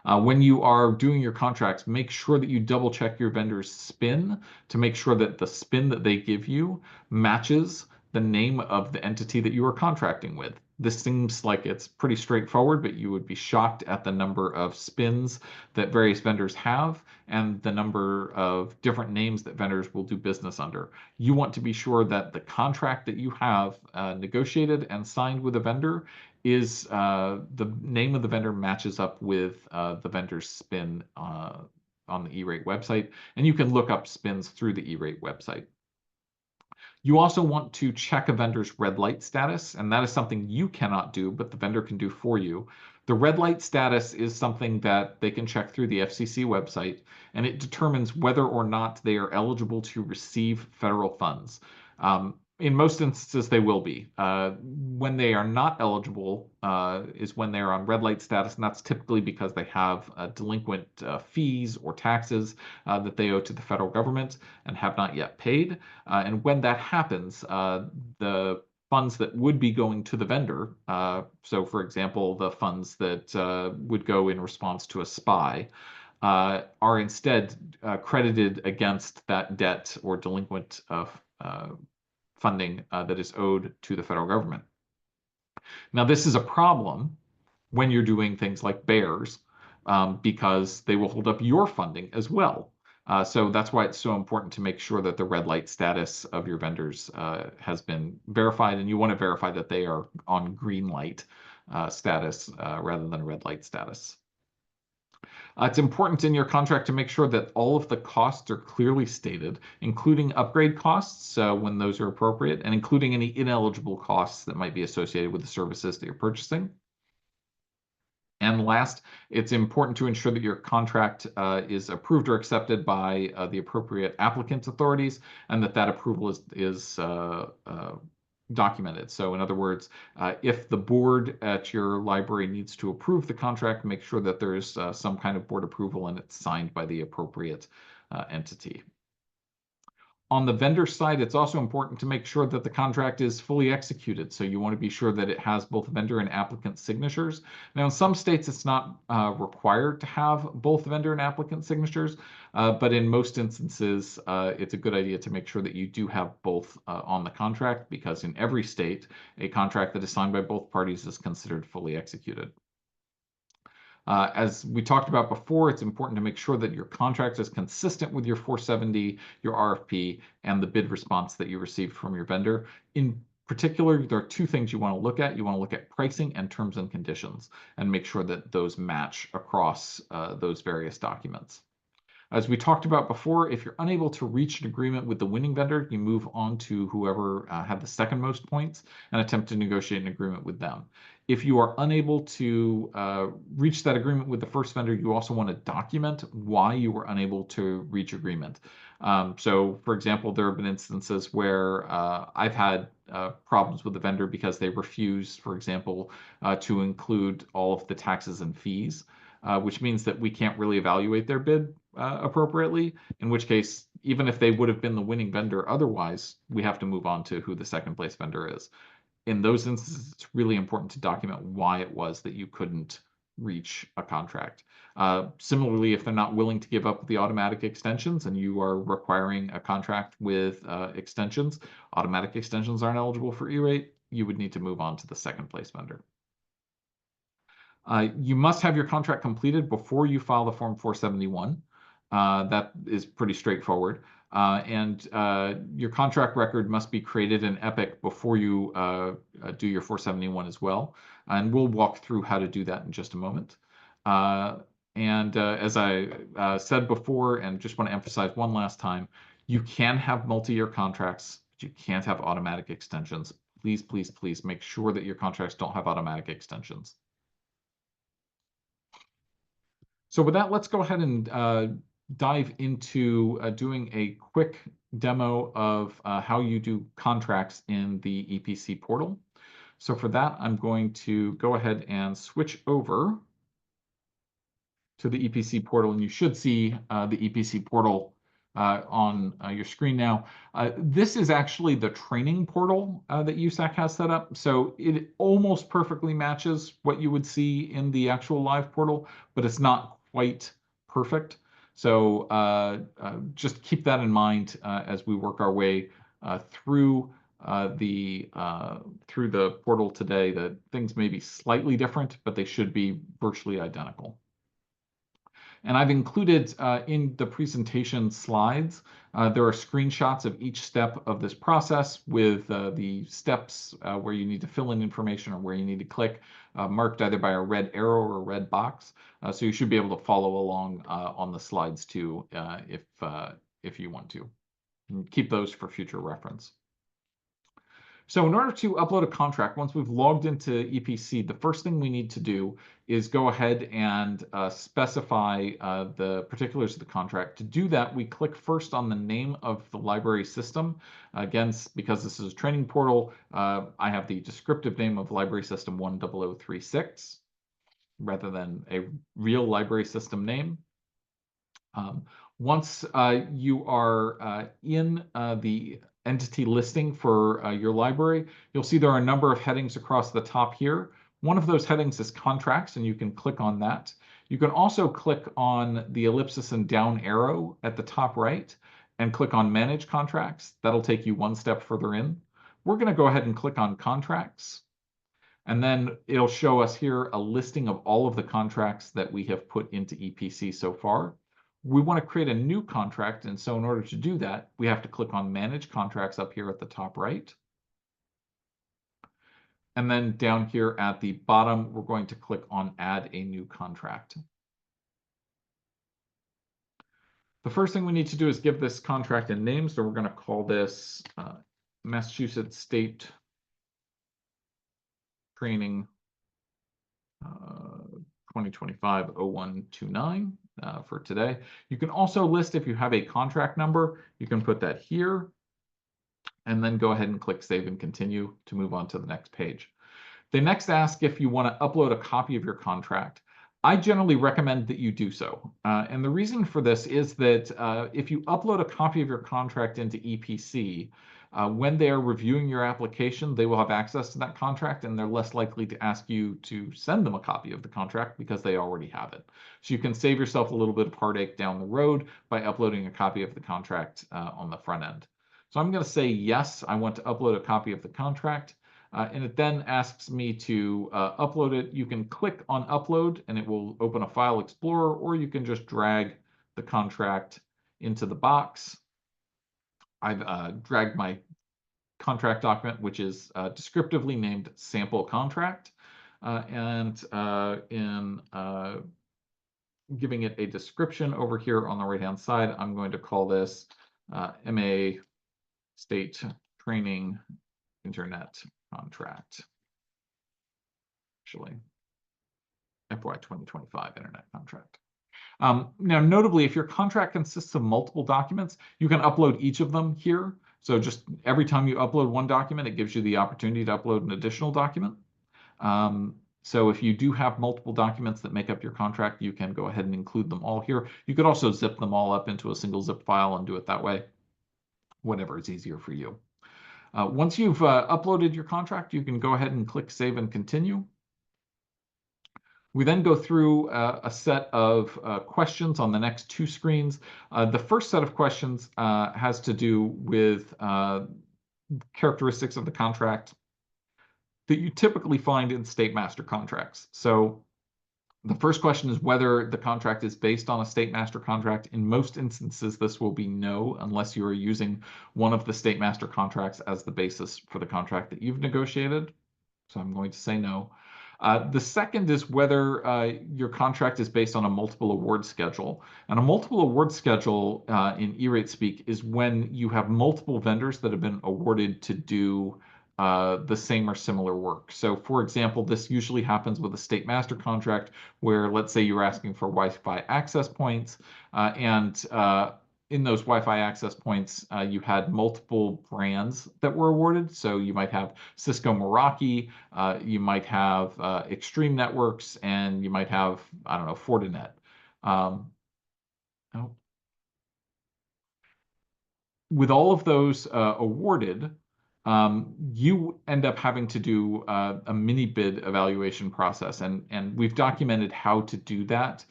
When you are doing your contracts, make sure that you double check your vendor's spin to make sure that the spin that they give you matches the name of the entity that you are contracting with. This seems like it's pretty straightforward, but you would be shocked at the number of spins that various vendors have and the number of different names that vendors will do business under. You want to be sure that the contract that you have negotiated and signed with a vendor is the name of the vendor matches up with the vendor's spin on the E-Rate website, and you can look up spins through the E-Rate website. You also want to check a vendor's red light status, and that is something you cannot do, but the vendor can do for you. The red light status is something that they can check through the FCC website, and it determines whether or not they are eligible to receive federal funds. In most instances, they will be. When they are not eligible is when they're on red light status, and that's typically because they have delinquent fees or taxes that they owe to the federal government and have not yet paid. And when that happens, the funds that would be going to the vendor, so for example, the funds that would go in response to a SPY, are instead credited against that debt or delinquent funding that is owed to the federal government. Now, this is a problem when you're doing things like bears because they will hold up your funding as well. So that's why it's so important to make sure that the red light status of your vendors has been verified, and you want to verify that they are on green light status rather than red light status. It's important in your contract to make sure that all of the costs are clearly stated, including upgrade costs when those are appropriate, and including any ineligible costs that might be associated with the services that you're purchasing. And last, it's important to ensure that your contract is approved or accepted by the appropriate applicant authorities, and that approval is documented. So in other words, if the board at your library needs to approve the contract, make sure that there's some kind of board approval and it's signed by the appropriate entity. On the vendor side, it's also important to make sure that the contract is fully executed. So you want to be sure that it has both vendor and applicant signatures. Now, in some states, it's not required to have both vendor and applicant signatures, but in most instances, it's a good idea to make sure that you do have both on the contract, because in every state, a contract that is signed by both parties is considered fully executed. As we talked about before, it's important to make sure that your contract is consistent with your 470, your RFP, and the bid response that you received from your vendor. In particular, there are two things you want to look at. You want to look at pricing and terms and conditions and make sure that those match across those various documents. As we talked about before, if you're unable to reach an agreement with the winning vendor, you move on to whoever had the second most points and attempt to negotiate an agreement with them. If you are unable to reach that agreement with the first vendor, you also want to document why you were unable to reach agreement. So, for example, there have been instances where I've had problems with the vendor because they refuse, for example, to include all of the taxes and fees, which means that we can't really evaluate their bid appropriately, in which case, even if they would have been the winning vendor otherwise, we have to move on to who the second place vendor is. In those instances, it's really important to document why it was that you couldn't reach a contract. Similarly, if they're not willing to give up the automatic extensions and you are requiring a contract with extensions, automatic extensions aren't eligible for E-rate, you would need to move on to the second place vendor. You must have your contract completed before you file the Form 471. That is pretty straightforward. And your contract record must be created in Epic before you do your 471 as well. And we'll walk through how to do that in just a moment. As I said before, and just want to emphasize one last time, you can have multi-year contracts, but you can't have automatic extensions. Please, please, please make sure that your contracts don't have automatic extensions. So with that, let's go ahead and dive into doing a quick demo of how you do contracts in the EPC portal. So for that, I'm going to go ahead and switch over to the EPC portal, and you should see the EPC portal on your screen now. This is actually the training portal that USAC has set up. So it almost perfectly matches what you would see in the actual live portal, but it's not quite perfect. So just keep that in mind as we work our way through the portal today, that things may be slightly different, but they should be virtually identical. And I've included in the presentation slides, there are screenshots of each step of this process with the steps where you need to fill in information or where you need to click, marked either by a red arrow or a red box. So you should be able to follow along on the slides too, if you want to. And keep those for future reference. So in order to upload a contract, once we've logged into EPC, the first thing we need to do is go ahead and specify the particulars of the contract. To do that, we click first on the name of the library system. Again, because this is a training portal, I have the descriptive name of library system 10036 rather than a real library system name. Once you are in the entity listing for your library, you'll see there are a number of headings across the top here. One of those headings is contracts, and you can click on that. You can also click on the ellipsis and down arrow at the top right and click on manage contracts. That'll take you one step further in. We're going to go ahead and click on contracts. And then it'll show us here a listing of all of the contracts that we have put into EPC so far. We want to create a new contract, and so in order to do that, we have to click on Manage Contracts up here at the top right. And then down here at the bottom, we're going to click on Add a New Contract. The first thing we need to do is give this contract a name, so we're going to call this Massachusetts State Training 2025-0129 for today. You can also list if you have a contract number, you can put that here, and then go ahead and click Save and Continue to move on to the next page. They next ask if you want to upload a copy of your contract. I generally recommend that you do so. And the reason for this is that if you upload a copy of your contract into EPC, when they are reviewing your application, they will have access to that contract, and they're less likely to ask you to send them a copy of the contract because they already have it. So you can save yourself a little bit of heartache down the road by uploading a copy of the contract on the front end. So I'm going to say yes, I want to upload a copy of the contract. And it then asks me to upload it. You can click on upload and it will open a file explorer, or you can just drag the contract into the box. I've dragged my contract document, which is descriptively named sample contract. In giving it a description over here on the right-hand side, I'm going to call this MA State Training Internet Contract. Actually, FY 2025 Internet Contract. Now, notably, if your contract consists of multiple documents, you can upload each of them here. So just every time you upload one document, it gives you the opportunity to upload an additional document. So if you do have multiple documents that make up your contract, you can go ahead and include them all here. You could also zip them all up into a single zip file and do it that way, whatever is easier for you. Once you've uploaded your contract, you can go ahead and click Save and Continue. We then go through a set of questions on the next two screens. The first set of questions has to do with characteristics of the contract that you typically find in state master contracts. So the first question is whether the contract is based on a state master contract. In most instances, this will be no, unless you are using one of the state master contracts as the basis for the contract that you've negotiated. So I'm going to say no. The second is whether your contract is based on a multiple award schedule. And a multiple award schedule in E-rate speak is when you have multiple vendors that have been awarded to do the same or similar work. So for example, this usually happens with a state master contract where, let's say you're asking for Wi-Fi access points, and in those Wi-Fi access points, you had multiple brands that were awarded. So you might have Cisco Meraki, you might have Extreme Networks, and you might have, I don't know, Fortinet. Oh. With all of those awarded, you end up having to do a mini bid evaluation process. And we've documented how to do that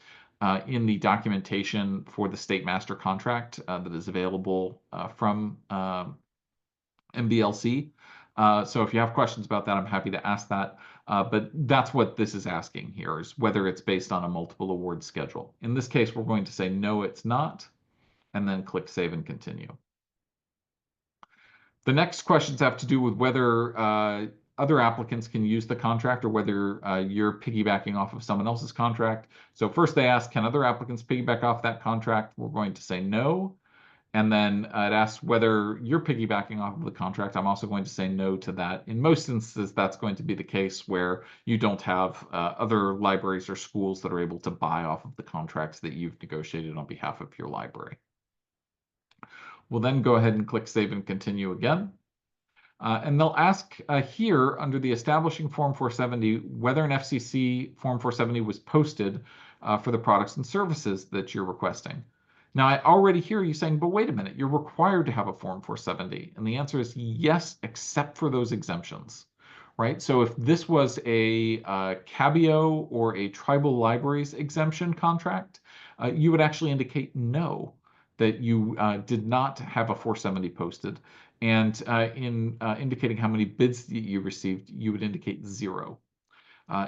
in the documentation for the state master contract that is available from MBLC. So if you have questions about that, I'm happy to ask that. But that's what this is asking here, is whether it's based on a multiple award schedule. In this case, we're going to say no, it's not, and then click Save and Continue. The next questions have to do with whether other applicants can use the contract or whether you're piggybacking off of someone else's contract. So first they ask, can other applicants piggyback off that contract? We're going to say no. And then it asks whether you're piggybacking off of the contract. I'm also going to say no to that. In most instances, that's going to be the case where you don't have other libraries or schools that are able to buy off of the contracts that you've negotiated on behalf of your library. We'll then go ahead and click Save and Continue again. And they'll ask here under the Establishing Form 470 whether an FCC Form 470 was posted for the products and services that you're requesting. Now, I already hear you saying, but wait a minute, you're required to have a Form 470. And the answer is yes, except for those exemptions, right? So if this was a Cabio or a Tribal Libraries exemption contract, you would actually indicate no, that you did not have a 470 posted. And in indicating how many bids you received, you would indicate 0.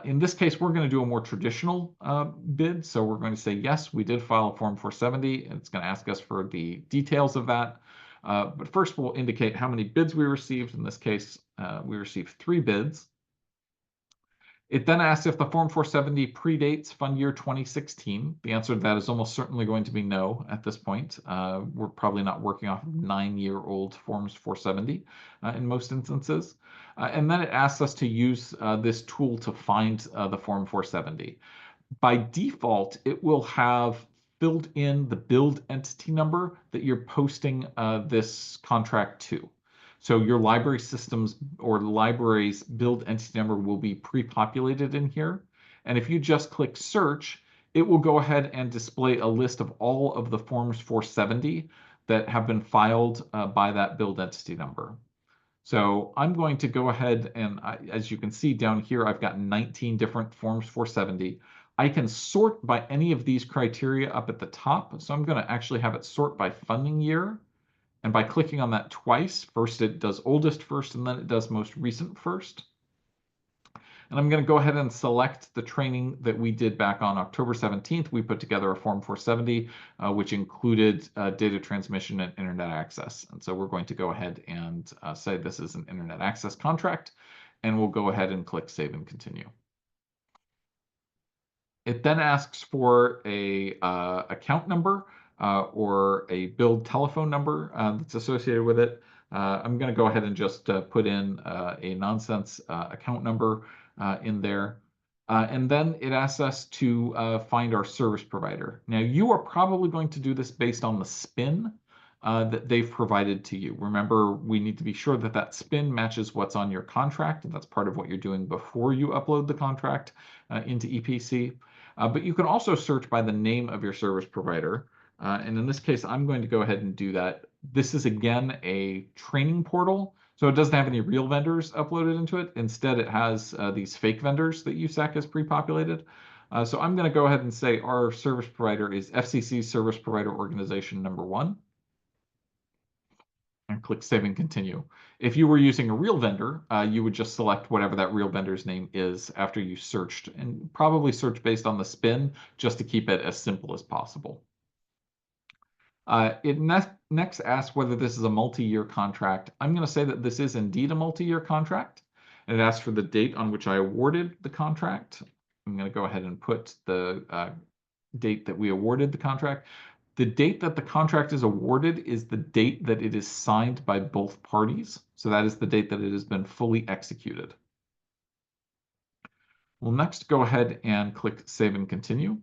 In this case, we're going to do a more traditional bid. So we're going to say, yes, we did file a Form 470, and it's going to ask us for the details of that. But first, we'll indicate how many bids we received. In this case, we received 3 bids. It then asks if the Form 470 predates fund year 2016. The answer to that is almost certainly going to be no at this point. We're probably not working off of 9-year-old Forms 470 in most instances. And then it asks us to use this tool to find the Form 470. By default, it will have filled in the build entity number that you're posting this contract to. So your library systems or library's build entity number will be pre-populated in here. And if you just click search, it will go ahead and display a list of all of the Forms 470 that have been filed by that build entity number. So I'm going to go ahead and, as you can see down here, I've got 19 different Forms 470. I can sort by any of these criteria up at the top. So I'm going to actually have it sort by funding year. And by clicking on that twice, first it does oldest first, and then it does most recent first. And I'm going to go ahead and select the training that we did back on October 17th. We put together a Form 470, which included data transmission and internet access. And so we're going to go ahead and say this is an internet access contract, and we'll go ahead and click Save and Continue. It then asks for a account number or a build telephone number that's associated with it. I'm going to go ahead and just put in a nonsense account number in there. And then it asks us to find our service provider. Now, you are probably going to do this based on the SPIN that they've provided to you. Remember, we need to be sure that that SPIN matches what's on your contract, and that's part of what you're doing before you upload the contract into EPC. But you can also search by the name of your service provider. And in this case, I'm going to go ahead and do that. This is, again, a training portal. So it doesn't have any real vendors uploaded into it. Instead, it has these fake vendors that USAC has pre-populated. So I'm going to go ahead and say our service provider is FCC Service Provider Organization number 1. And click Save and Continue. If you were using a real vendor, you would just select whatever that real vendor's name is after you searched, and probably search based on the spin just to keep it as simple as possible. It next asks whether this is a multi-year contract. I'm going to say that this is indeed a multi-year contract. And it asks for the date on which I awarded the contract. I'm going to go ahead and put the date that we awarded the contract. The date that the contract is awarded is the date that it is signed by both parties. So that is the date that it has been fully executed. We'll next go ahead and click Save and Continue.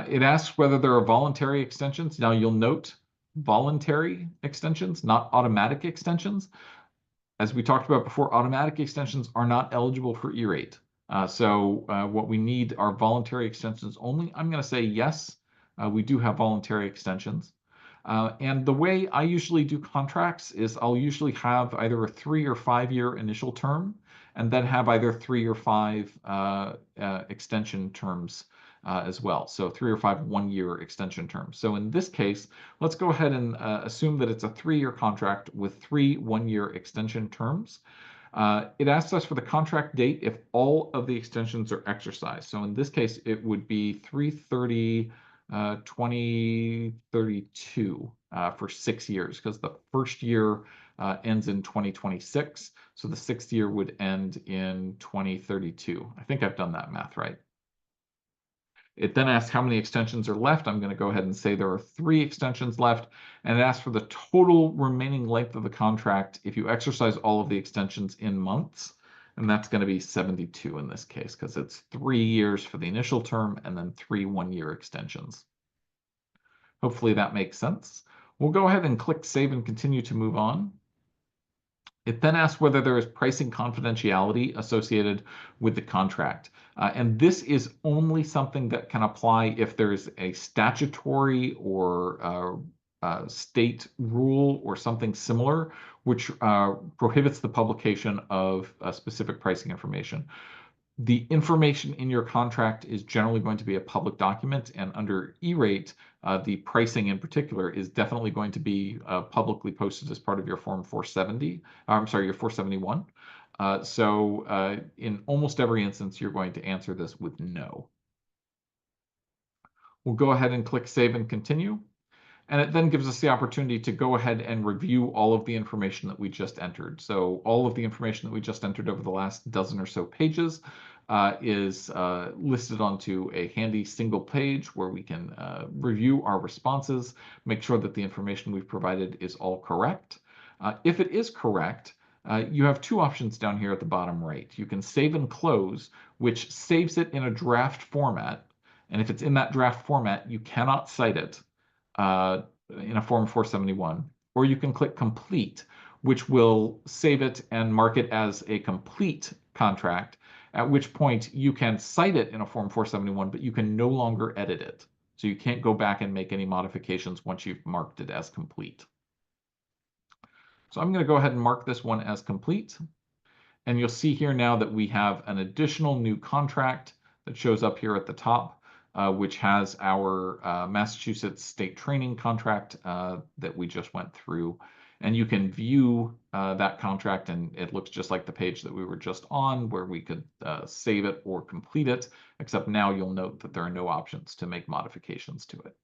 It asks whether there are voluntary extensions. Now you'll note voluntary extensions, not automatic extensions. As we talked about before, automatic extensions are not eligible for E-rate. So what we need are voluntary extensions only. I'm going to say yes, we do have voluntary extensions. And the way I usually do contracts is I'll usually have either a 3 or 5 year initial term, and then have either 3 or 5 extension terms as well. So 3 or 5 1-year extension terms. So in this case, let's go ahead and assume that it's a 3-year contract with 3 1-year extension terms. It asks us for the contract date if all of the extensions are exercised. So in this case, it would be 3/30/2032 for 6 years, because the first year ends in 2026. So the 6th year would end in 2032. I think I've done that math right. It then asks how many extensions are left. I'm going to go ahead and say there are 3 extensions left, and it asks for the total remaining length of the contract if you exercise all of the extensions in months, and that's going to be 72 in this case, because it's 3 years for the initial term and then 3 1-year extensions. Hopefully that makes sense. We'll go ahead and click Save and Continue to move on. It then asks whether there is pricing confidentiality associated with the contract. And this is only something that can apply if there's a statutory or state rule or something similar which prohibits the publication of specific pricing information. The information in your contract is generally going to be a public document, and under E-rate, the pricing in particular is definitely going to be publicly posted as part of your Form 470. I'm sorry, your 471. So in almost every instance, you're going to answer this with no. We'll go ahead and click Save and Continue. And it then gives us the opportunity to go ahead and review all of the information that we just entered. So all of the information that we just entered over the last dozen or so pages is listed onto a handy single page where we can review our responses, make sure that the information we've provided is all correct. If it is correct, you have 2 options down here at the bottom right. You can save and close, which saves it in a draft format. And if it's in that draft format, you cannot cite it in a Form 471, or you can click Complete, which will save it and mark it as a complete contract, at which point you can cite it in a Form 471, but you can no longer edit it. So you can't go back and make any modifications once you've marked it as complete. So I'm going to go ahead and mark this one as complete. And you'll see here now that we have an additional new contract that shows up here at the top, which has our Massachusetts state training contract that we just went through. And you can view that contract, and it looks just like the page that we were just on, where we could save it or complete it, except now you'll note that there are no options to make modifications to it.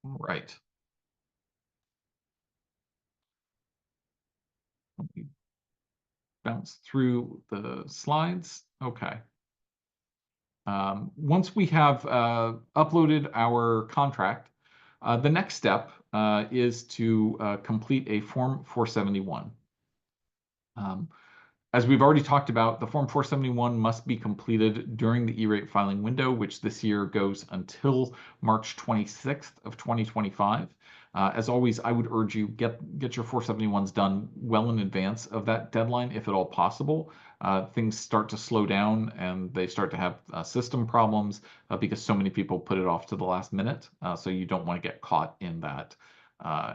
All right. Let me bounce through the slides. Okay. Once we have uploaded our contract, the next step is to complete a Form 471. As we've already talked about, the Form 471 must be completed during the E-rate filing window, which this year goes until March 26th of 2025. As always, I would urge you get your 471s done well in advance of that deadline, if at all possible. Things start to slow down and they start to have system problems because so many people put it off to the last minute. So you don't want to get caught in that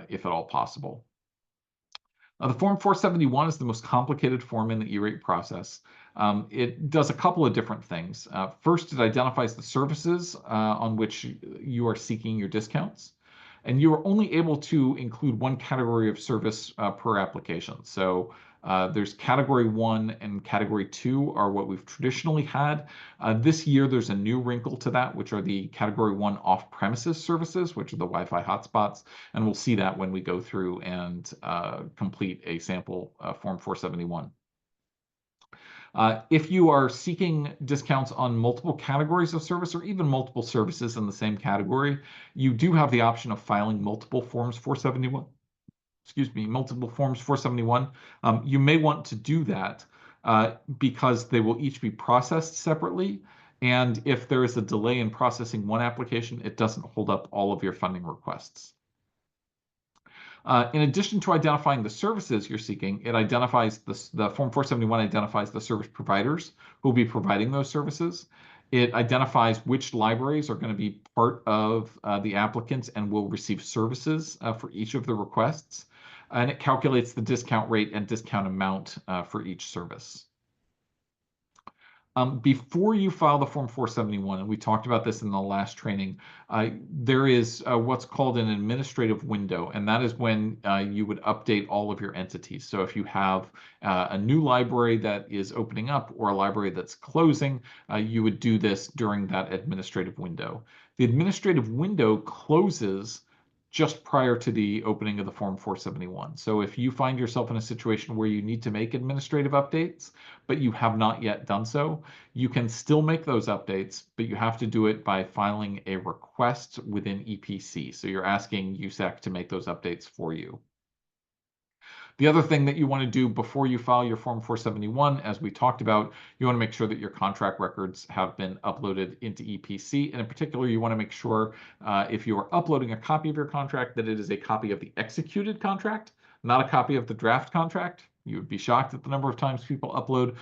if at all possible. The Form 471 is the most complicated form in the E-rate process. It does a couple of different things. First, it identifies the services on which you are seeking your discounts. And you are only able to include one category of service per application. So there's category 1 and category 2 are what we've traditionally had. This year, there's a new wrinkle to that, which are the category 1 off-premises services, which are the Wi-Fi hotspots. And we'll see that when we go through and complete a sample Form 471. If you are seeking discounts on multiple categories of service or even multiple services in the same category, you do have the option of filing multiple Forms 471. Excuse me, multiple Forms 471. You may want to do that because they will each be processed separately. And if there is a delay in processing one application, it doesn't hold up all of your funding requests. In addition to identifying the services you're seeking, it identifies the Form 471 identifies the service providers who will be providing those services. It identifies which libraries are going to be part of the applicants and will receive services for each of the requests. And it calculates the discount rate and discount amount for each service. Before you file the Form 471, and we talked about this in the last training, there is what's called an administrative window, and that is when you would update all of your entities. So if you have a new library that is opening up or a library that's closing, you would do this during that administrative window. The administrative window closes just prior to the opening of the Form 471. So if you find yourself in a situation where you need to make administrative updates, but you have not yet done so, you can still make those updates, but you have to do it by filing a request within EPC. So you're asking USAC to make those updates for you. The other thing that you want to do before you file your Form 471, as we talked about, you want to make sure that your contract records have been uploaded into EPC. And in particular, you want to make sure if you are uploading a copy of your contract, that it is a copy of the executed contract, not a copy of the draft contract. You would be shocked at the number of times people upload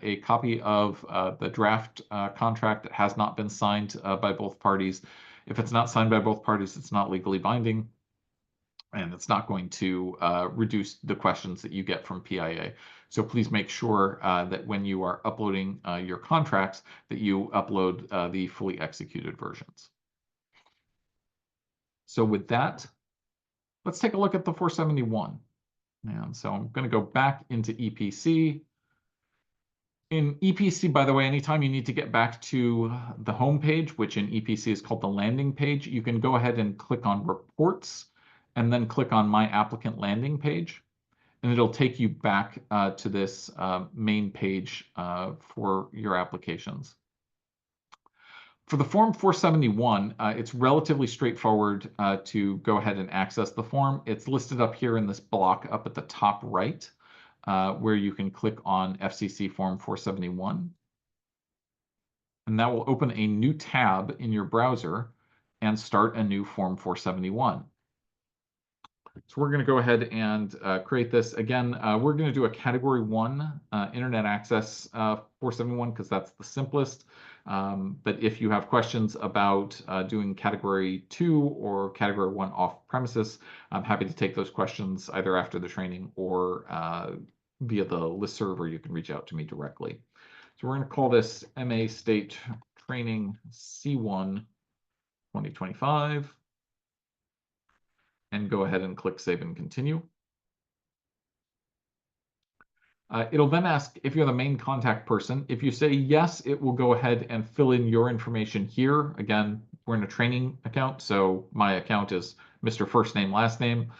a copy of the draft contract that has not been signed by both parties. If it's not signed by both parties, it's not legally binding. And it's not going to reduce the questions that you get from PIA. So please make sure that when you are uploading your contracts, that you upload the fully executed versions. So with that, let's take a look at the 471. And so I'm going to go back into EPC. In EPC, by the way, anytime you need to get back to the home page, which in EPC is called the landing page, you can go ahead and click on Reports, and then click on My Applicant Landing Page, and it'll take you back to this main page for your applications. For the Form 471, it's relatively straightforward to go ahead and access the form. It's listed up here in this block up at the top right, where you can click on FCC Form 471. And that will open a new tab in your browser and start a new Form 471. So we're going to go ahead and create this. Again, we're going to do a Category 1 Internet Access 471 because that's the simplest. But if you have questions about doing Category 2 or Category 1 off-premises, I'm happy to take those questions either after the training or via the listserv, or you can reach out to me directly. So we're going to call this MA State Training C1 2025. And go ahead and click Save and Continue. It'll then ask if you're the main contact person. If you say yes, it will go ahead and fill in your information here. Again, we're in a training account, so my account is Mr. First Name, Last Name.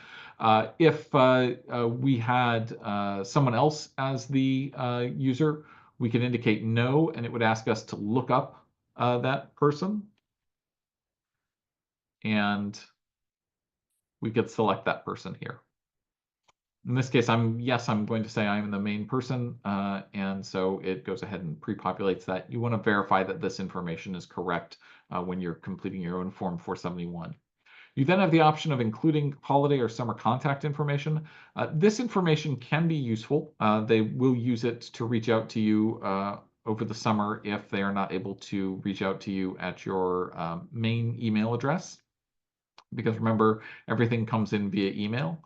If we had someone else as the user, we could indicate no, and it would ask us to look up that person. And we could select that person here. In this case, I'm going to say I'm the main person, and so it goes ahead and pre-populates that. You want to verify that this information is correct when you're completing your own Form 471. You then have the option of including holiday or summer contact information. This information can be useful. They will use it to reach out to you over the summer if they are not able to reach out to you at your main email address. Because remember, everything comes in via email.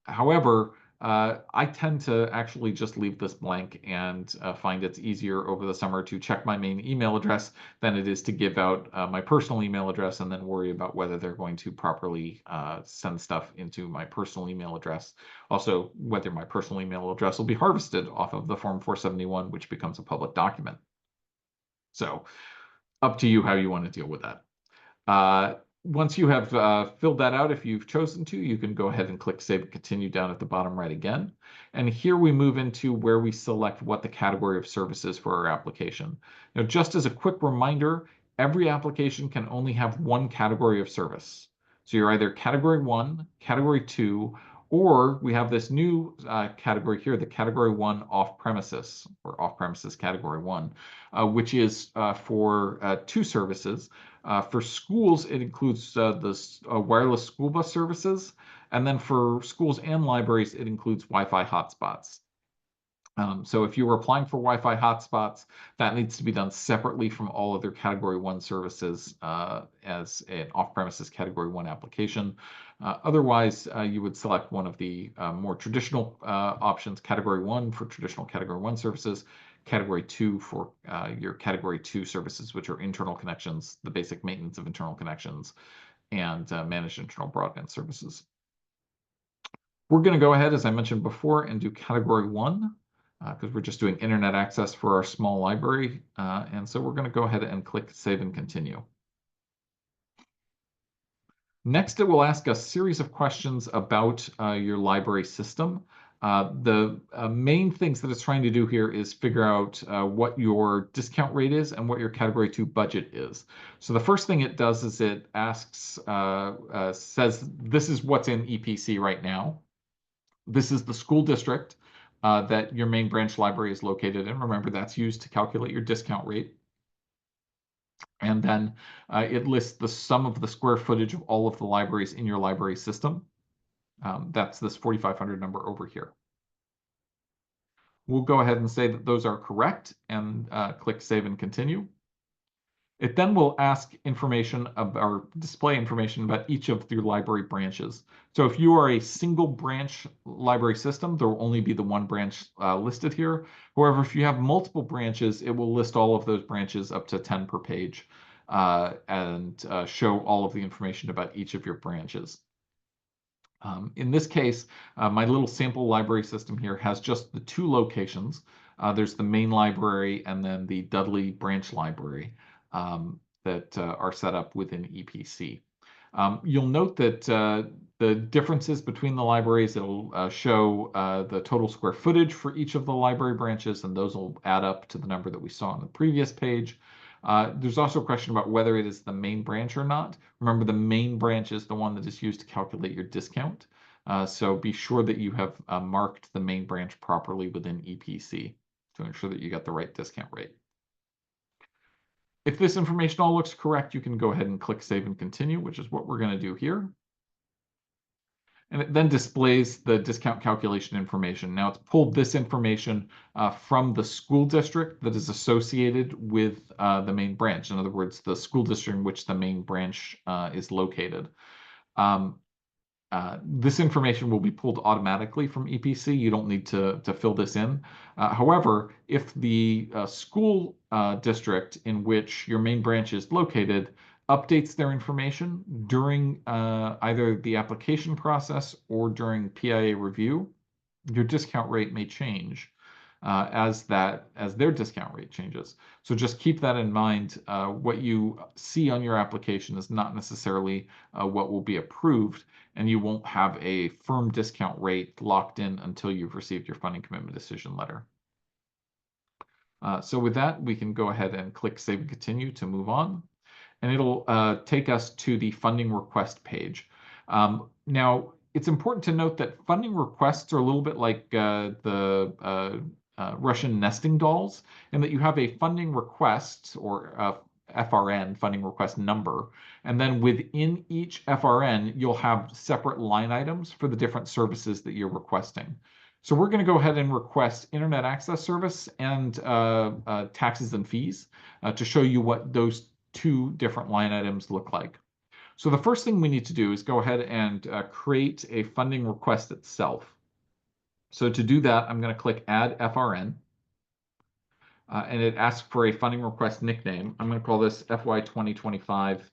However, I tend to actually just leave this blank and find it's easier over the summer to check my main email address than it is to give out my personal email address and then worry about whether they're going to properly send stuff into my personal email address. Also, whether my personal email address will be harvested off of the Form 471, which becomes a public document. So up to you how you want to deal with that. Once you have filled that out, if you've chosen to, you can go ahead and click Save and Continue down at the bottom right again. And here we move into where we select what the category of service is for our application. Now, just as a quick reminder, every application can only have one category of service. So you're either Category 1, Category 2, or we have this new category here, the Category 1 off-premises, or off-premises Category 1, which is for 2 services. For schools, it includes the wireless school bus services. And then for schools and libraries, it includes Wi-Fi hotspots. So if you were applying for Wi-Fi hotspots, that needs to be done separately from all other Category 1 services as an off-premises Category 1 application. Otherwise, you would select one of the more traditional options, Category 1 for traditional Category 1 services, Category 2 for your Category 2 services, which are internal connections, the basic maintenance of internal connections, and managed internal broadband services. We're going to go ahead, as I mentioned before, and do Category 1 because we're just doing internet access for our small library. And so we're going to go ahead and click Save and Continue. Next, it will ask a series of questions about your library system. The main things that it's trying to do here is figure out what your discount rate is and what your Category 2 budget is. So the first thing it does is it asks, says, this is what's in EPC right now. This is the school district that your main branch library is located in. Remember, that's used to calculate your discount rate. And then it lists the sum of the square footage of all of the libraries in your library system. That's this 4,500 number over here. We'll go ahead and say that those are correct and click Save and Continue. It then will ask information about, or display information about each of your library branches. So if you are a single branch library system, there will only be the one branch listed here. However, if you have multiple branches, it will list all of those branches up to 10 per page and show all of the information about each of your branches. In this case, my little sample library system here has just the 2 locations. There's the main library and then the Dudley branch library that are set up within EPC. You'll note that the differences between the libraries, it'll show the total square footage for each of the library branches, and those will add up to the number that we saw on the previous page. There's also a question about whether it is the main branch or not. Remember, the main branch is the one that is used to calculate your discount. So be sure that you have marked the main branch properly within EPC to ensure that you got the right discount rate. If this information all looks correct, you can go ahead and click Save and Continue, which is what we're going to do here. And it then displays the discount calculation information. Now it's pulled this information from the school district that is associated with the main branch. In other words, the school district in which the main branch is located. This information will be pulled automatically from EPC. You don't need to fill this in. However, if the school district in which your main branch is located updates their information during either the application process or during PIA review, your discount rate may change as their discount rate changes. So just keep that in mind. What you see on your application is not necessarily what will be approved, and you won't have a firm discount rate locked in until you've received your funding commitment decision letter. So with that, we can go ahead and click Save and Continue to move on. And it'll take us to the funding request page. Now, it's important to note that funding requests are a little bit like the Russian nesting dolls, in that you have a funding request or FRN, funding request number, and then within each FRN, you'll have separate line items for the different services that you're requesting. So we're going to go ahead and request internet access service and taxes and fees to show you what those 2 different line items look like. So the first thing we need to do is go ahead and create a funding request itself. So to do that, I'm going to click Add FRN. And it asks for a funding request nickname. I'm going to call this FY 2025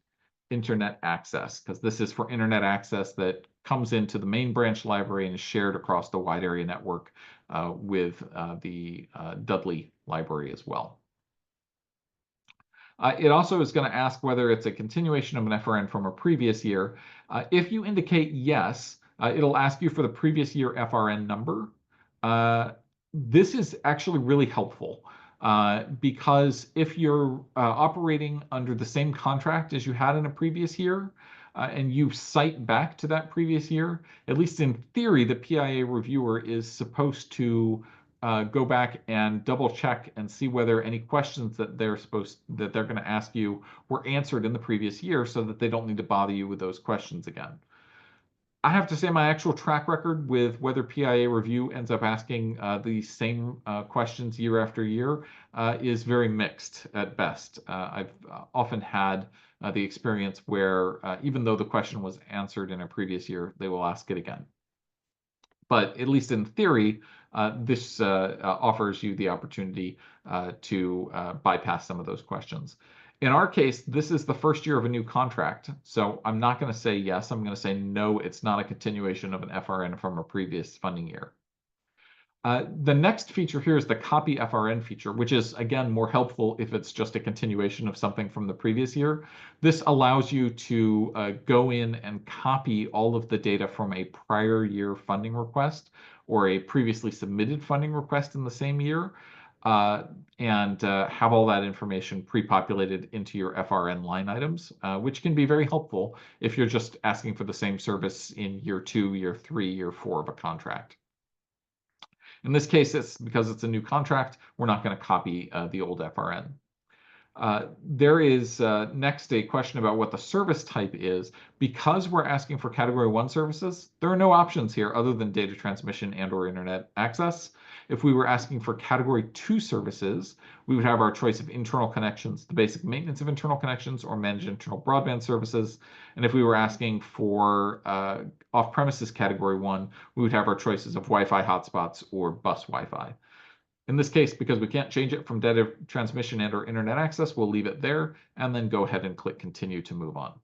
Internet Access, because this is for internet access that comes into the main branch library and is shared across the wide area network with the Dudley library as well. It also is going to ask whether it's a continuation of an FRN from a previous year. If you indicate yes, it'll ask you for the previous year FRN number. This is actually really helpful because if you're operating under the same contract as you had in a previous year, and you cite back to that previous year, at least in theory, the PIA reviewer is supposed to go back and double check and see whether any questions that they're going to ask you were answered in the previous year, so that they don't need to bother you with those questions again. I have to say my actual track record with whether PIA review ends up asking the same questions year after year is very mixed at best. I've often had the experience where even though the question was answered in a previous year, they will ask it again. But at least in theory, this offers you the opportunity to bypass some of those questions. In our case, this is the first year of a new contract, so I'm not going to say yes. I'm going to say no, it's not a continuation of an FRN from a previous funding year. The next feature here is the copy FRN feature, which is, again, more helpful if it's just a continuation of something from the previous year. This allows you to go in and copy all of the data from a prior year funding request or a previously submitted funding request in the same year, and have all that information pre-populated into your FRN line items, which can be very helpful if you're just asking for the same service in year 2, year 3, year 4 of a contract. In this case, it's because it's a new contract, we're not going to copy the old FRN. There is next a question about what the service type is. Because we're asking for Category 1 services, there are no options here other than data transmission and/or internet access. If we were asking for Category 2 services, we would have our choice of internal connections, the basic maintenance of internal connections, or managed internal broadband services. And if we were asking for off-premises Category 1, we would have our choices of Wi-Fi hotspots or bus Wi-Fi. In this case, because we can't change it from data transmission and/or internet access, we'll leave it there and then go ahead and click Continue to move on.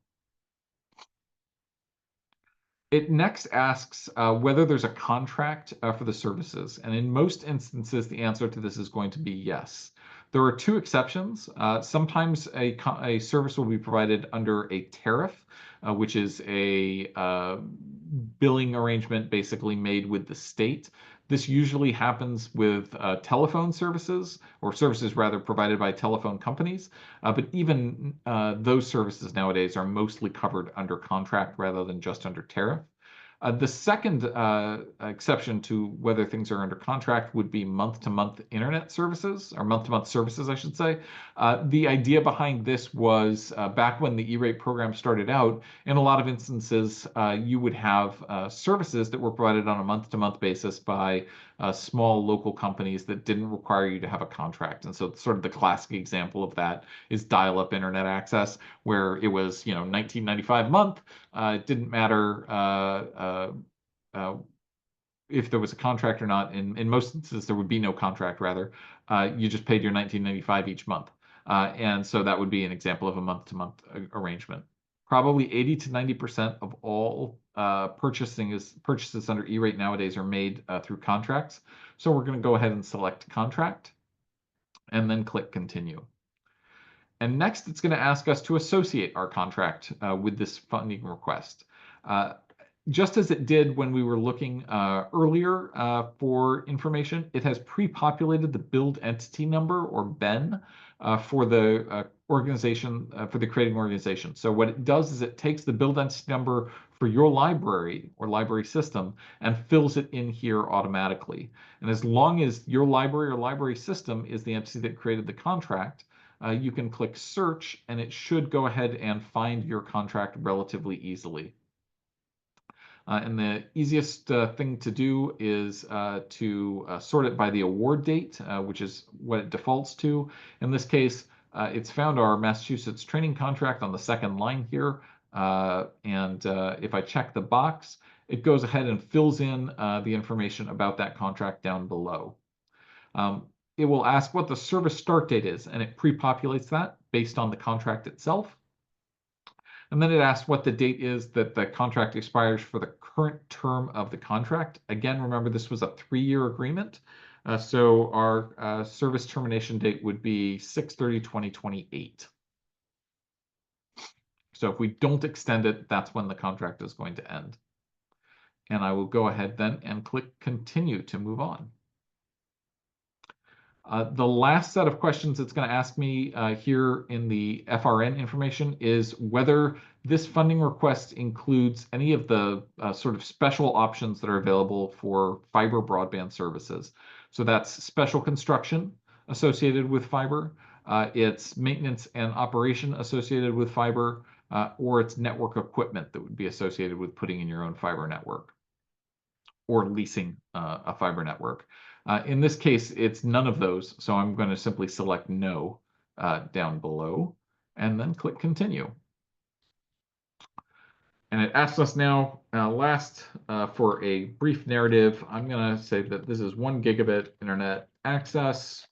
It next asks whether there's a contract for the services, and in most instances, the answer to this is going to be yes. There are two exceptions. Sometimes a service will be provided under a tariff, which is a billing arrangement basically made with the state. This usually happens with telephone services, or services rather provided by telephone companies. But even those services nowadays are mostly covered under contract rather than just under tariff. The second exception to whether things are under contract would be month-to-month internet services, or month-to-month services, I should say. The idea behind this was back when the E-rate program started out, in a lot of instances, you would have services that were provided on a month-to-month basis by small local companies that didn't require you to have a contract. And so sort of the classic example of that is dial-up internet access, where it was, $19.95 a month. It didn't matter if there was a contract or not. In most instances, there would be no contract, rather. You just paid your $19.95 each month. And so that would be an example of a month-to-month arrangement. Probably 80 to 90% of all purchases under E-rate nowadays are made through contracts. So we're going to go ahead and select Contract and then click Continue. And next, it's going to ask us to associate our contract with this funding request. Just as it did when we were looking earlier for information, it has pre-populated the build entity number, or BEN, for the organization, for the creating organization. So what it does is it takes the build entity number for your library or library system and fills it in here automatically. And as long as your library or library system is the entity that created the contract, you can click Search, and it should go ahead and find your contract relatively easily. And the easiest thing to do is to sort it by the award date, which is what it defaults to. In this case, it's found our Massachusetts training contract on the second line here. If I check the box, it goes ahead and fills in the information about that contract down below. It will ask what the service start date is, and it pre-populates that based on the contract itself. And then it asks what the date is that the contract expires for the current term of the contract. Again, remember this was a 3-year agreement. So our service termination date would be 6/30/2028. So if we don't extend it, that's when the contract is going to end. And I will go ahead then and click continue to move on. The last set of questions it's going to ask me here in the FRN information is whether this funding request includes any of the sort of special options that are available for fiber broadband services. So that's special construction associated with fiber, it's maintenance and operation associated with fiber, or it's network equipment that would be associated with putting in your own fiber network or leasing a fiber network. In this case, it's none of those, so I'm going to simply select no down below and then click continue. And it asks us now, for a brief narrative, I'm going to say that this is 1 gigabit internet access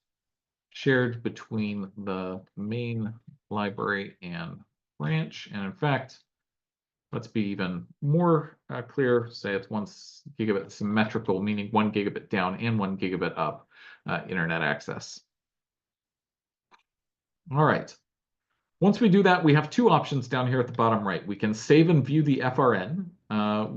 shared between the main library and branch. And in fact, let's be even more clear, say it's 1 gigabit symmetrical, meaning 1 gigabit down and 1 gigabit up internet access. All right. Once we do that, we have 2 options down here at the bottom right. We can save and view the FRN,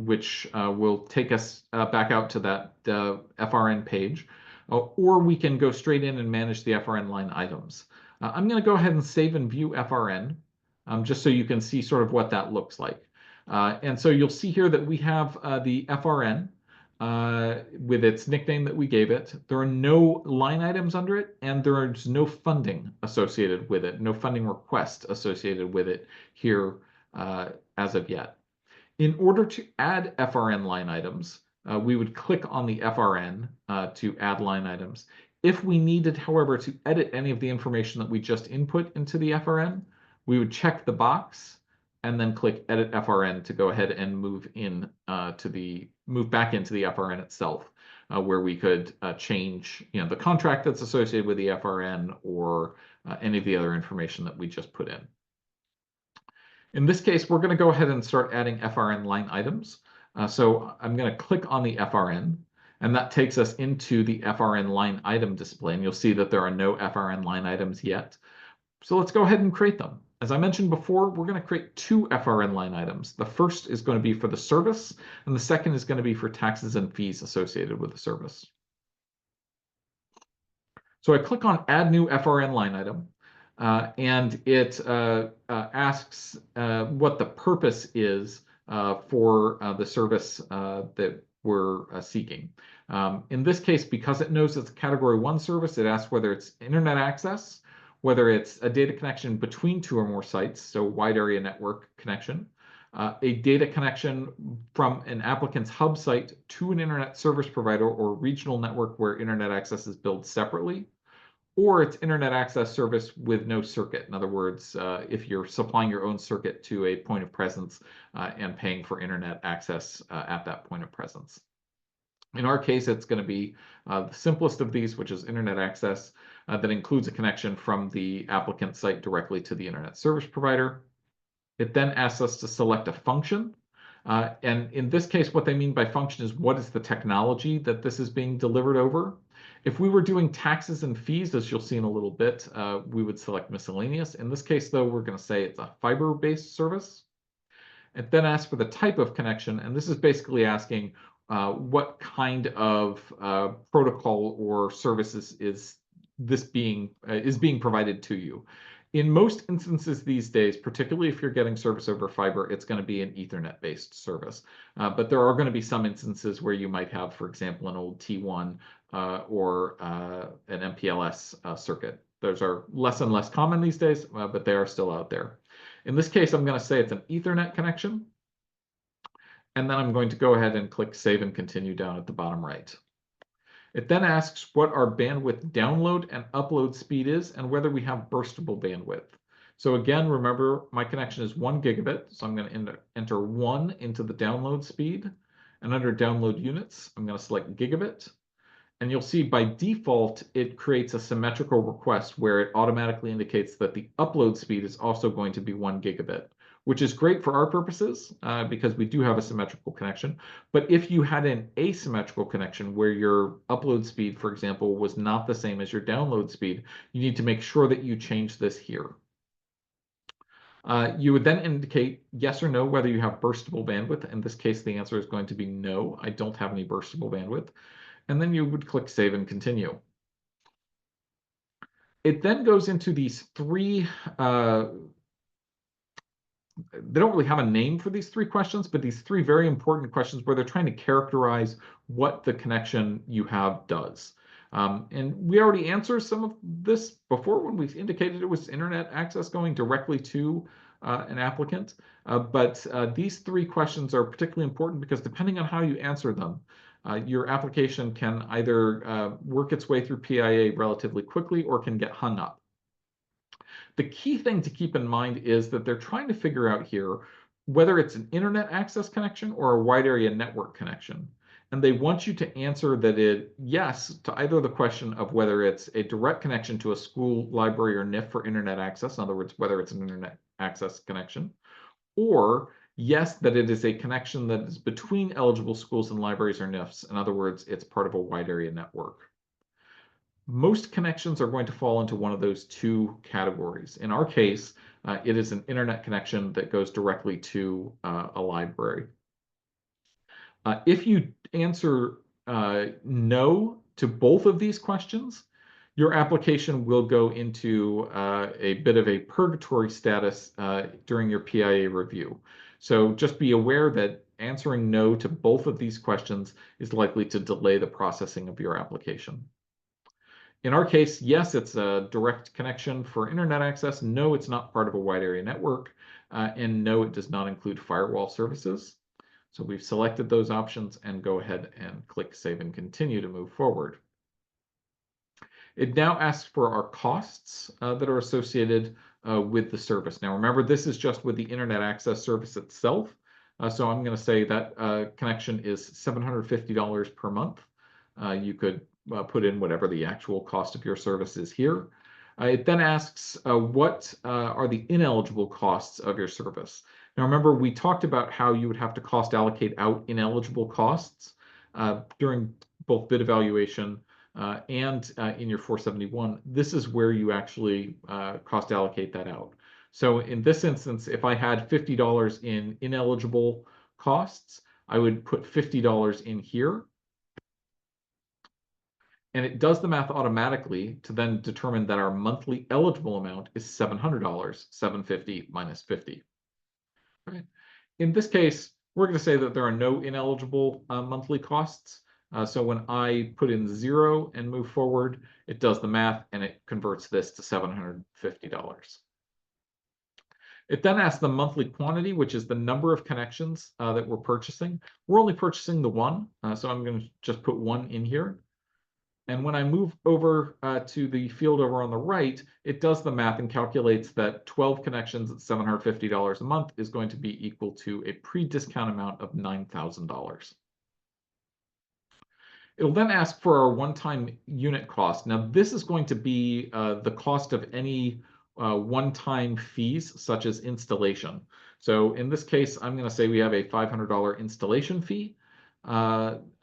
which will take us back out to that FRN page, or we can go straight in and manage the FRN line items. I'm going to go ahead and save and view FRN, just so you can see sort of what that looks like. And so you'll see here that we have the FRN with its nickname that we gave it. There are no line items under it, and there's no funding associated with it, no funding request associated with it here as of yet. In order to add FRN line items, we would click on the FRN to add line items. If we needed, however, to edit any of the information that we just input into the FRN, we would check the box and then click Edit FRN to go ahead and move back into the FRN itself, where we could change, the contract that's associated with the FRN or any of the other information that we just put in. In this case, we're going to go ahead and start adding FRN line items. So I'm going to click on the FRN, and that takes us into the FRN line item display. And you'll see that there are no FRN line items yet. So let's go ahead and create them. As I mentioned before, we're going to create 2 FRN line items. The first is going to be for the service, and the second is going to be for taxes and fees associated with the service. So I click on Add New FRN Line Item, and it asks what the purpose is for the service that we're seeking. In this case, because it knows it's a Category 1 service, it asks whether it's internet access, whether it's a data connection between 2 or more sites, so wide area network connection, a data connection from an applicant's hub site to an internet service provider or regional network where internet access is billed separately, or it's internet access service with no circuit. In other words, if you're supplying your own circuit to a point of presence and paying for internet access at that point of presence. In our case, it's going to be the simplest of these, which is internet access that includes a connection from the applicant site directly to the internet service provider. It then asks us to select a function. And in this case, what they mean by function is what is the technology that this is being delivered over. If we were doing taxes and fees, as you'll see in a little bit, we would select miscellaneous. In this case, though, we're going to say it's a fiber-based service. It then asks for the type of connection, and this is basically asking what kind of protocol or services is being provided to you. In most instances these days, particularly if you're getting service over fiber, it's going to be an Ethernet-based service. But there are going to be some instances where you might have, for example, an old T1 or an MPLS circuit. Those are less and less common these days, but they are still out there. In this case, I'm going to say it's an Ethernet connection. And then I'm going to go ahead and click Save and Continue down at the bottom right. It then asks what our bandwidth download and upload speed is and whether we have burstable bandwidth. So again, remember my connection is 1 gigabit. So I'm going to enter 1 into the download speed. And under download units, I'm going to select gigabit. And you'll see by default, it creates a symmetrical request where it automatically indicates that the upload speed is also going to be 1 gigabit, which is great for our purposes because we do have a symmetrical connection. But if you had an asymmetrical connection where your upload speed, for example, was not the same as your download speed, you need to make sure that you change this here. You would then indicate yes or no whether you have burstable bandwidth. In this case, the answer is going to be no, I don't have any burstable bandwidth. And then you would click Save and Continue. It then goes into these three, they don't really have a name for these three questions, but these three very important questions where they're trying to characterize what the connection you have does. And we already answered some of this before when we indicated it was internet access going directly to an applicant. But these three questions are particularly important because depending on how you answer them, your application can either work its way through PIA relatively quickly or can get hung up. The key thing to keep in mind is that they're trying to figure out here whether it's an internet access connection or a wide area network connection. And they want you to answer that yes to either the question of whether it's a direct connection to a school, library, or NIF for internet access, in other words, whether it's an internet access connection, or yes, that it is a connection that is between eligible schools and libraries or NIFs. In other words, it's part of a wide area network. Most connections are going to fall into one of those two categories. In our case, it is an internet connection that goes directly to a library. If you answer no to both of these questions, your application will go into a bit of a purgatory status during your PIA review. So just be aware that answering no to both of these questions is likely to delay the processing of your application. In our case, yes, it's a direct connection for internet access. No, it's not part of a wide area network. And no, it does not include firewall services. So we've selected those options and go ahead and click Save and Continue to move forward. It now asks for our costs that are associated with the service. Now, remember, this is just with the internet access service itself. So I'm going to say that connection is $750 per month. You could put in whatever the actual cost of your service is here. It then asks what are the ineligible costs of your service. Now remember, we talked about how you would have to cost allocate out ineligible costs during both bid evaluation and in your 471. This is where you actually cost allocate that out. So in this instance, if I had $50 in ineligible costs, I would put $50 in here. And it does the math automatically to then determine that our monthly eligible amount is $700, $750 minus 50. Right. In this case, we're going to say that there are no ineligible monthly costs. So when I put in 0 and move forward, it does the math and it converts this to $750. It then asks the monthly quantity, which is the number of connections that we're purchasing. We're only purchasing the one, so I'm going to just put 1 in here. And when I move over to the field over on the right, it does the math and calculates that 12 connections at $750 a month is going to be equal to a pre-discount amount of $9,000. It'll then ask for our one-time unit cost. Now, this is going to be the cost of any one-time fees, such as installation. So in this case, I'm going to say we have a $500 installation fee.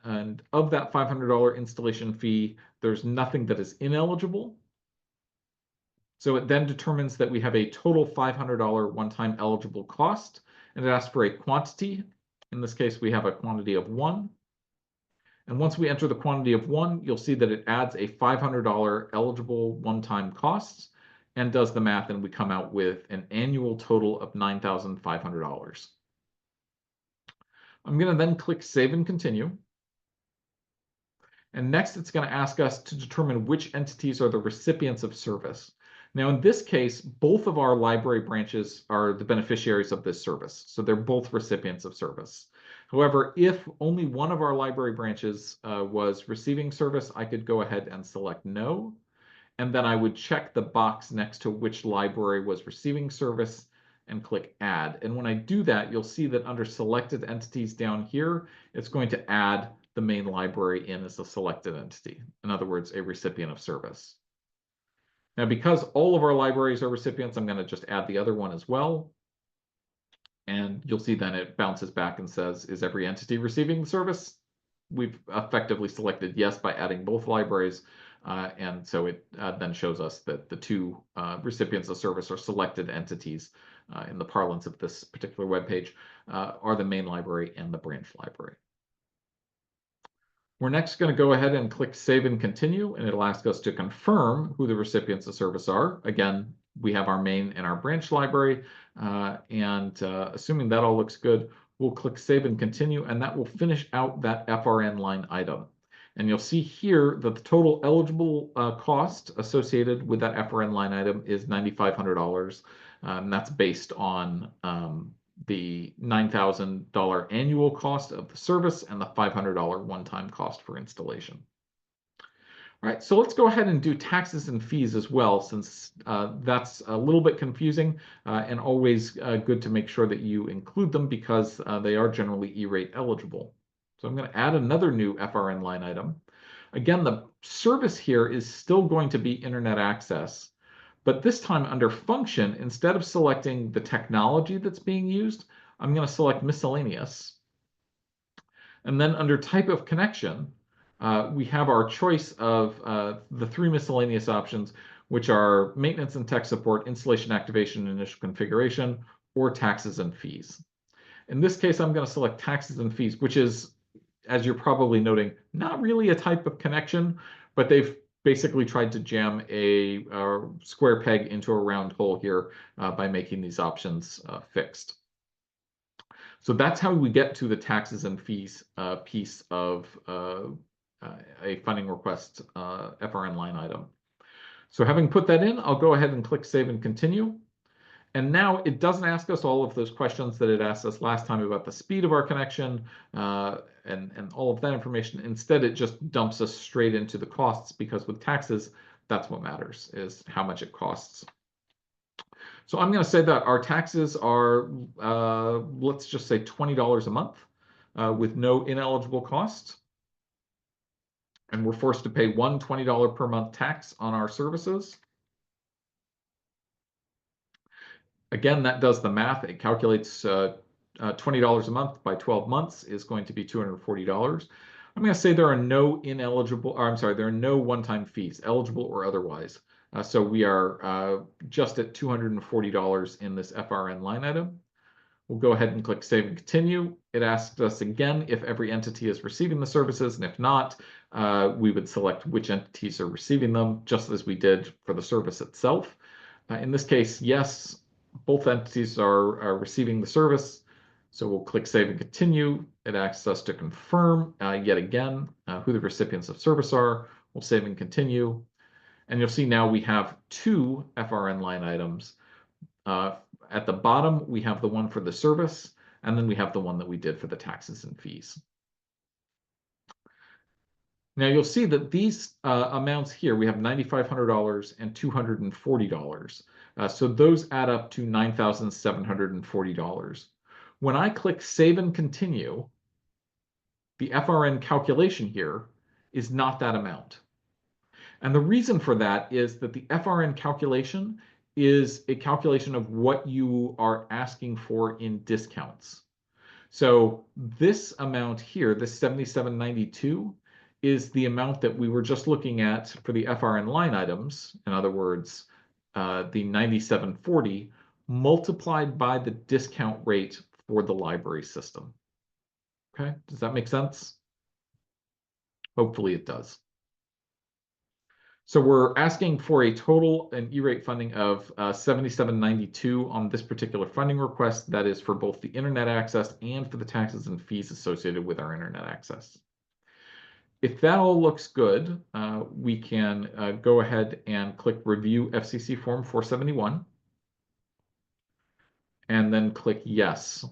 And of that $500 installation fee, there's nothing that is ineligible. So it then determines that we have a total $500 one-time eligible cost, and it asks for a quantity. In this case, we have a quantity of 1. And once we enter the quantity of 1, you'll see that it adds a $500 eligible one-time costs and does the math, and we come out with an annual total of $9,500. I'm going to then click Save and Continue. And next, it's going to ask us to determine which entities are the recipients of service. Now, in this case, both of our library branches are the beneficiaries of this service. So they're both recipients of service. However, if only one of our library branches was receiving service, I could go ahead and select no. and then I would check the box next to which library was receiving service and click add. And when I do that, you'll see that under selected entities down here, it's going to add the main library in as a selected entity. In other words, a recipient of service. Now, because all of our libraries are recipients, I'm going to just add the other one as well. And you'll see then it bounces back and says, is every entity receiving the service? We've effectively selected yes by adding both libraries. And so it then shows us that the two recipients of service or selected entities in the parlance of this particular web page are the main library and the branch library. We're next going to go ahead and click Save and Continue, and it'll ask us to confirm who the recipients of service are. Again, we have our main and our branch library, and assuming that all looks good, we'll click Save and Continue, and that will finish out that FRN line item. And you'll see here that the total eligible cost associated with that FRN line item is $9,500, and that's based on the $9,000 annual cost of the service and the $500 one-time cost for installation. All right, so let's go ahead and do taxes and fees as well, since that's a little bit confusing and always good to make sure that you include them because they are generally E-rate eligible. So I'm going to add another new FRN line item. Again, the service here is still going to be internet access. But this time under function, instead of selecting the technology that's being used, I'm going to select miscellaneous. And then under type of connection, we have our choice of the three miscellaneous options, which are maintenance and tech support, installation, activation, and initial configuration, or taxes and fees. In this case, I'm going to select taxes and fees, which is, as you're probably noting, not really a type of connection, but they've basically tried to jam a square peg into a round hole here by making these options fixed. So that's how we get to the taxes and fees piece of a funding request FRN line item. So having put that in, I'll go ahead and click Save and Continue. And now it doesn't ask us all of those questions that it asked us last time about the speed of our connection and all of that information. Instead, it just dumps us straight into the costs, because with taxes, that's what matters, is how much it costs. So I'm going to say that our taxes are, let's just say $20 a month with no ineligible costs. And we're forced to pay one $20 per month tax on our services. Again, that does the math. It calculates $20 a month by 12 months is going to be $240. I'm going to say there are no ineligible, or I'm sorry, there are no one-time fees, eligible or otherwise. So we are just at $240 in this FRN line item. We'll go ahead and click Save and Continue. It asks us again if every entity is receiving the services, and if not, we would select which entities are receiving them, just as we did for the service itself. In this case, yes, both entities are receiving the service. So we'll click Save and Continue. It asks us to confirm yet again who the recipients of service are. We'll save and continue. And you'll see now we have two FRN line items. At the bottom, we have the one for the service, and then we have the one that we did for the taxes and fees. Now you'll see that these amounts here, we have $9,500 and $240. So those add up to $9,740. When I click Save and Continue, the FRN calculation here is not that amount. And the reason for that is that the FRN calculation is a calculation of what you are asking for in discounts. So this amount here, this $77.92, is the amount that we were just looking at for the FRN line items. In other words, the $97.40 multiplied by the discount rate for the library system. Okay, does that make sense? Hopefully it does. So we're asking for a total and E-rate funding of $77.92 on this particular funding request. That is for both the internet access and for the taxes and fees associated with our internet access. If that all looks good, we can go ahead and click Review FCC Form 471 and then click Yes.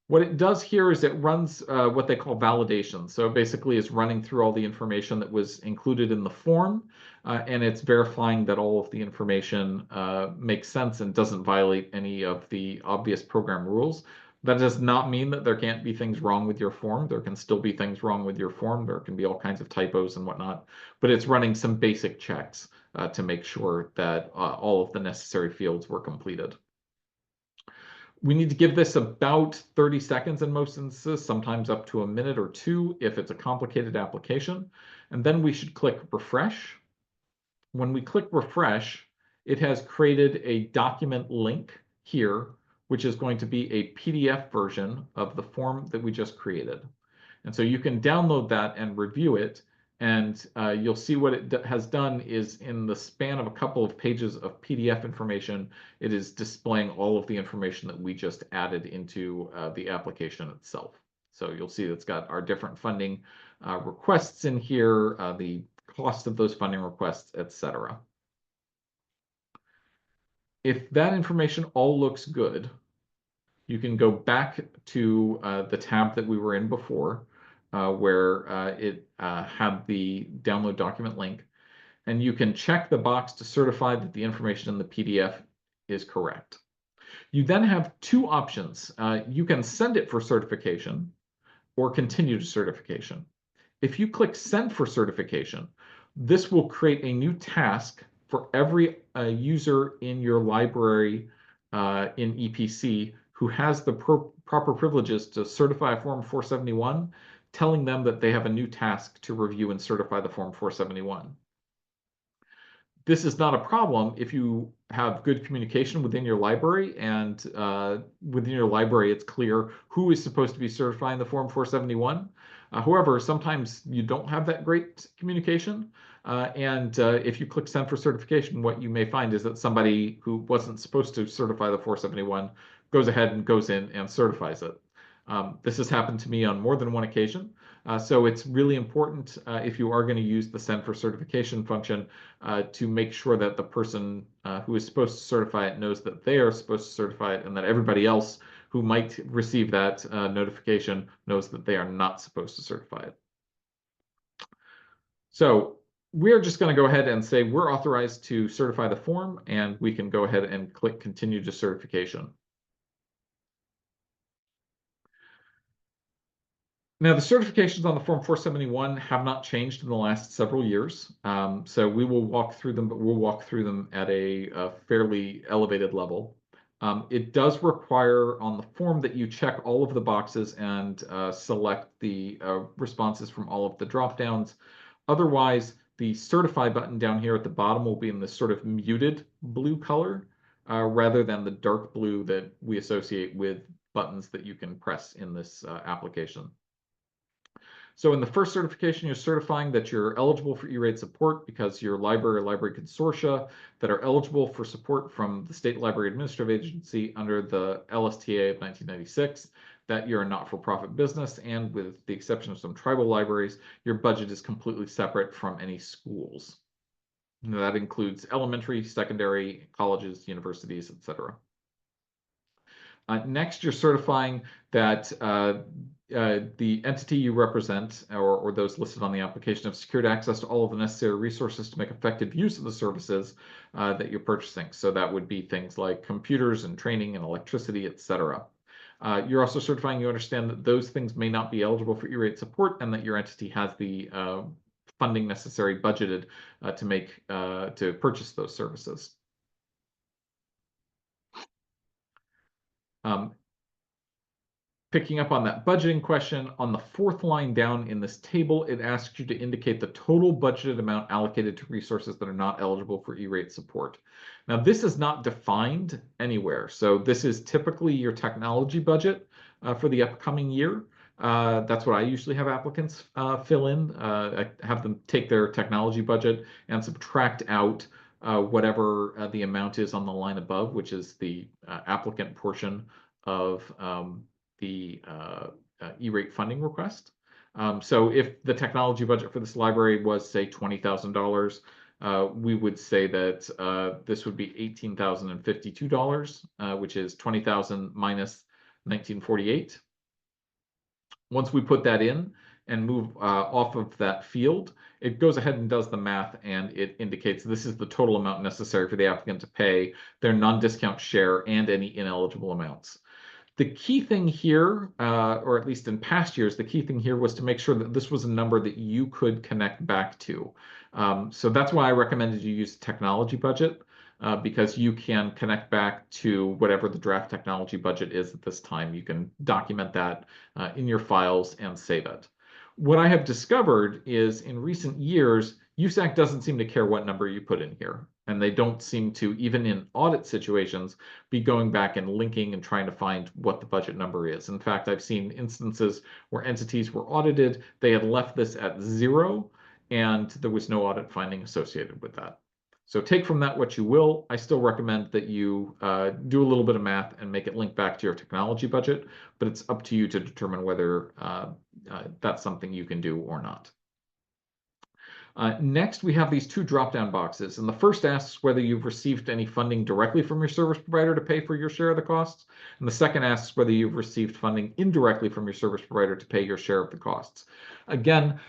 What it does here is it runs what they call validation. So it basically is running through all the information that was included in the form, and it's verifying that all of the information makes sense and doesn't violate any of the obvious program rules. That does not mean that there can't be things wrong with your form. There can still be things wrong with your form. There can be all kinds of typos and whatnot, but it's running some basic checks to make sure that all of the necessary fields were completed. We need to give this about 30 seconds in most instances, sometimes up to a minute or two if it's a complicated application. And then we should click refresh. When we click refresh, it has created a document link here, which is going to be a PDF version of the form that we just created. And so you can download that and review it. And you'll see what it has done is in the span of a couple of pages of PDF information, it is displaying all of the information that we just added into the application itself. So you'll see it's got our different funding requests in here, the cost of those funding requests, etc. If that information all looks good, you can go back to the tab that we were in before, where it had the download document link, and you can check the box to certify that the information in the PDF is correct. You then have two options. You can send it for certification or continue to certification. If you click send for certification, this will create a new task for every user in your library in EPC who has the proper privileges to certify a Form 471, telling them that they have a new task to review and certify the Form 471. This is not a problem if you have good communication within your library, and within your library it's clear who is supposed to be certifying the Form 471. However, sometimes you don't have that great communication, and if you click send for certification, what you may find is that somebody who wasn't supposed to certify the 471 goes ahead and goes in and certifies it. This has happened to me on more than one occasion. So it's really important if you are going to use the send for certification function to make sure that the person who is supposed to certify it knows that they are supposed to certify it, and that everybody else who might receive that notification knows that they are not supposed to certify it. So we're just going to go ahead and say we're authorized to certify the form, and we can go ahead and click continue to certification. Now, the certifications on the Form 471 have not changed in the last several years. So we will walk through them, but we'll walk through them at a fairly elevated level. It does require on the form that you check all of the boxes and select the responses from all of the drop-downs. Otherwise, the certify button down here at the bottom will be in this sort of muted blue color, rather than the dark blue that we associate with buttons that you can press in this application. So in the first certification, you're certifying that you're eligible for E-rate support because your library or library consortia that are eligible for support from the State Library Administrative Agency under the LSTA of 1996, that you're a not-for-profit business, and with the exception of some tribal libraries, your budget is completely separate from any schools. Now, that includes elementary, secondary, colleges, universities, etc. Next, you're certifying that the entity you represent, or those listed on the application, have secured access to all of the necessary resources to make effective use of the services that you're purchasing. So that would be things like computers and training and electricity, etc. You're also certifying you understand that those things may not be eligible for E-rate support, and that your entity has the funding necessary budgeted to purchase those services. Picking up on that budgeting question, on the fourth line down in this table, it asks you to indicate the total budgeted amount allocated to resources that are not eligible for E-rate support. Now, this is not defined anywhere. So this is typically your technology budget for the upcoming year. That's what I usually have applicants fill in. I have them take their technology budget and subtract out whatever the amount is on the line above, which is the applicant portion of the E-rate funding request. So if the technology budget for this library was, say, $20,000, we would say that this would be $18,052, which is $20,000 minus $1948. Once we put that in and move off of that field, it goes ahead and does the math, and it indicates this is the total amount necessary for the applicant to pay their non-discount share and any ineligible amounts. The key thing here, or at least in past years, the key thing here was to make sure that this was a number that you could connect back to. So that's why I recommended you use technology budget, because you can connect back to whatever the draft technology budget is at this time. You can document that in your files and save it. What I have discovered is in recent years, USAC doesn't seem to care what number you put in here. And they don't seem to, even in audit situations, be going back and linking and trying to find what the budget number is. In fact, I've seen instances where entities were audited, they had left this at 0, and there was no audit finding associated with that. So take from that what you will. I still recommend that you do a little bit of math and make it link back to your technology budget, but it's up to you to determine whether that's something you can do or not. Next, we have these two drop-down boxes, and the first asks whether you've received any funding directly from your service provider to pay for your share of the costs, and the second asks whether you've received funding indirectly from your service provider to pay your share of the costs. Again,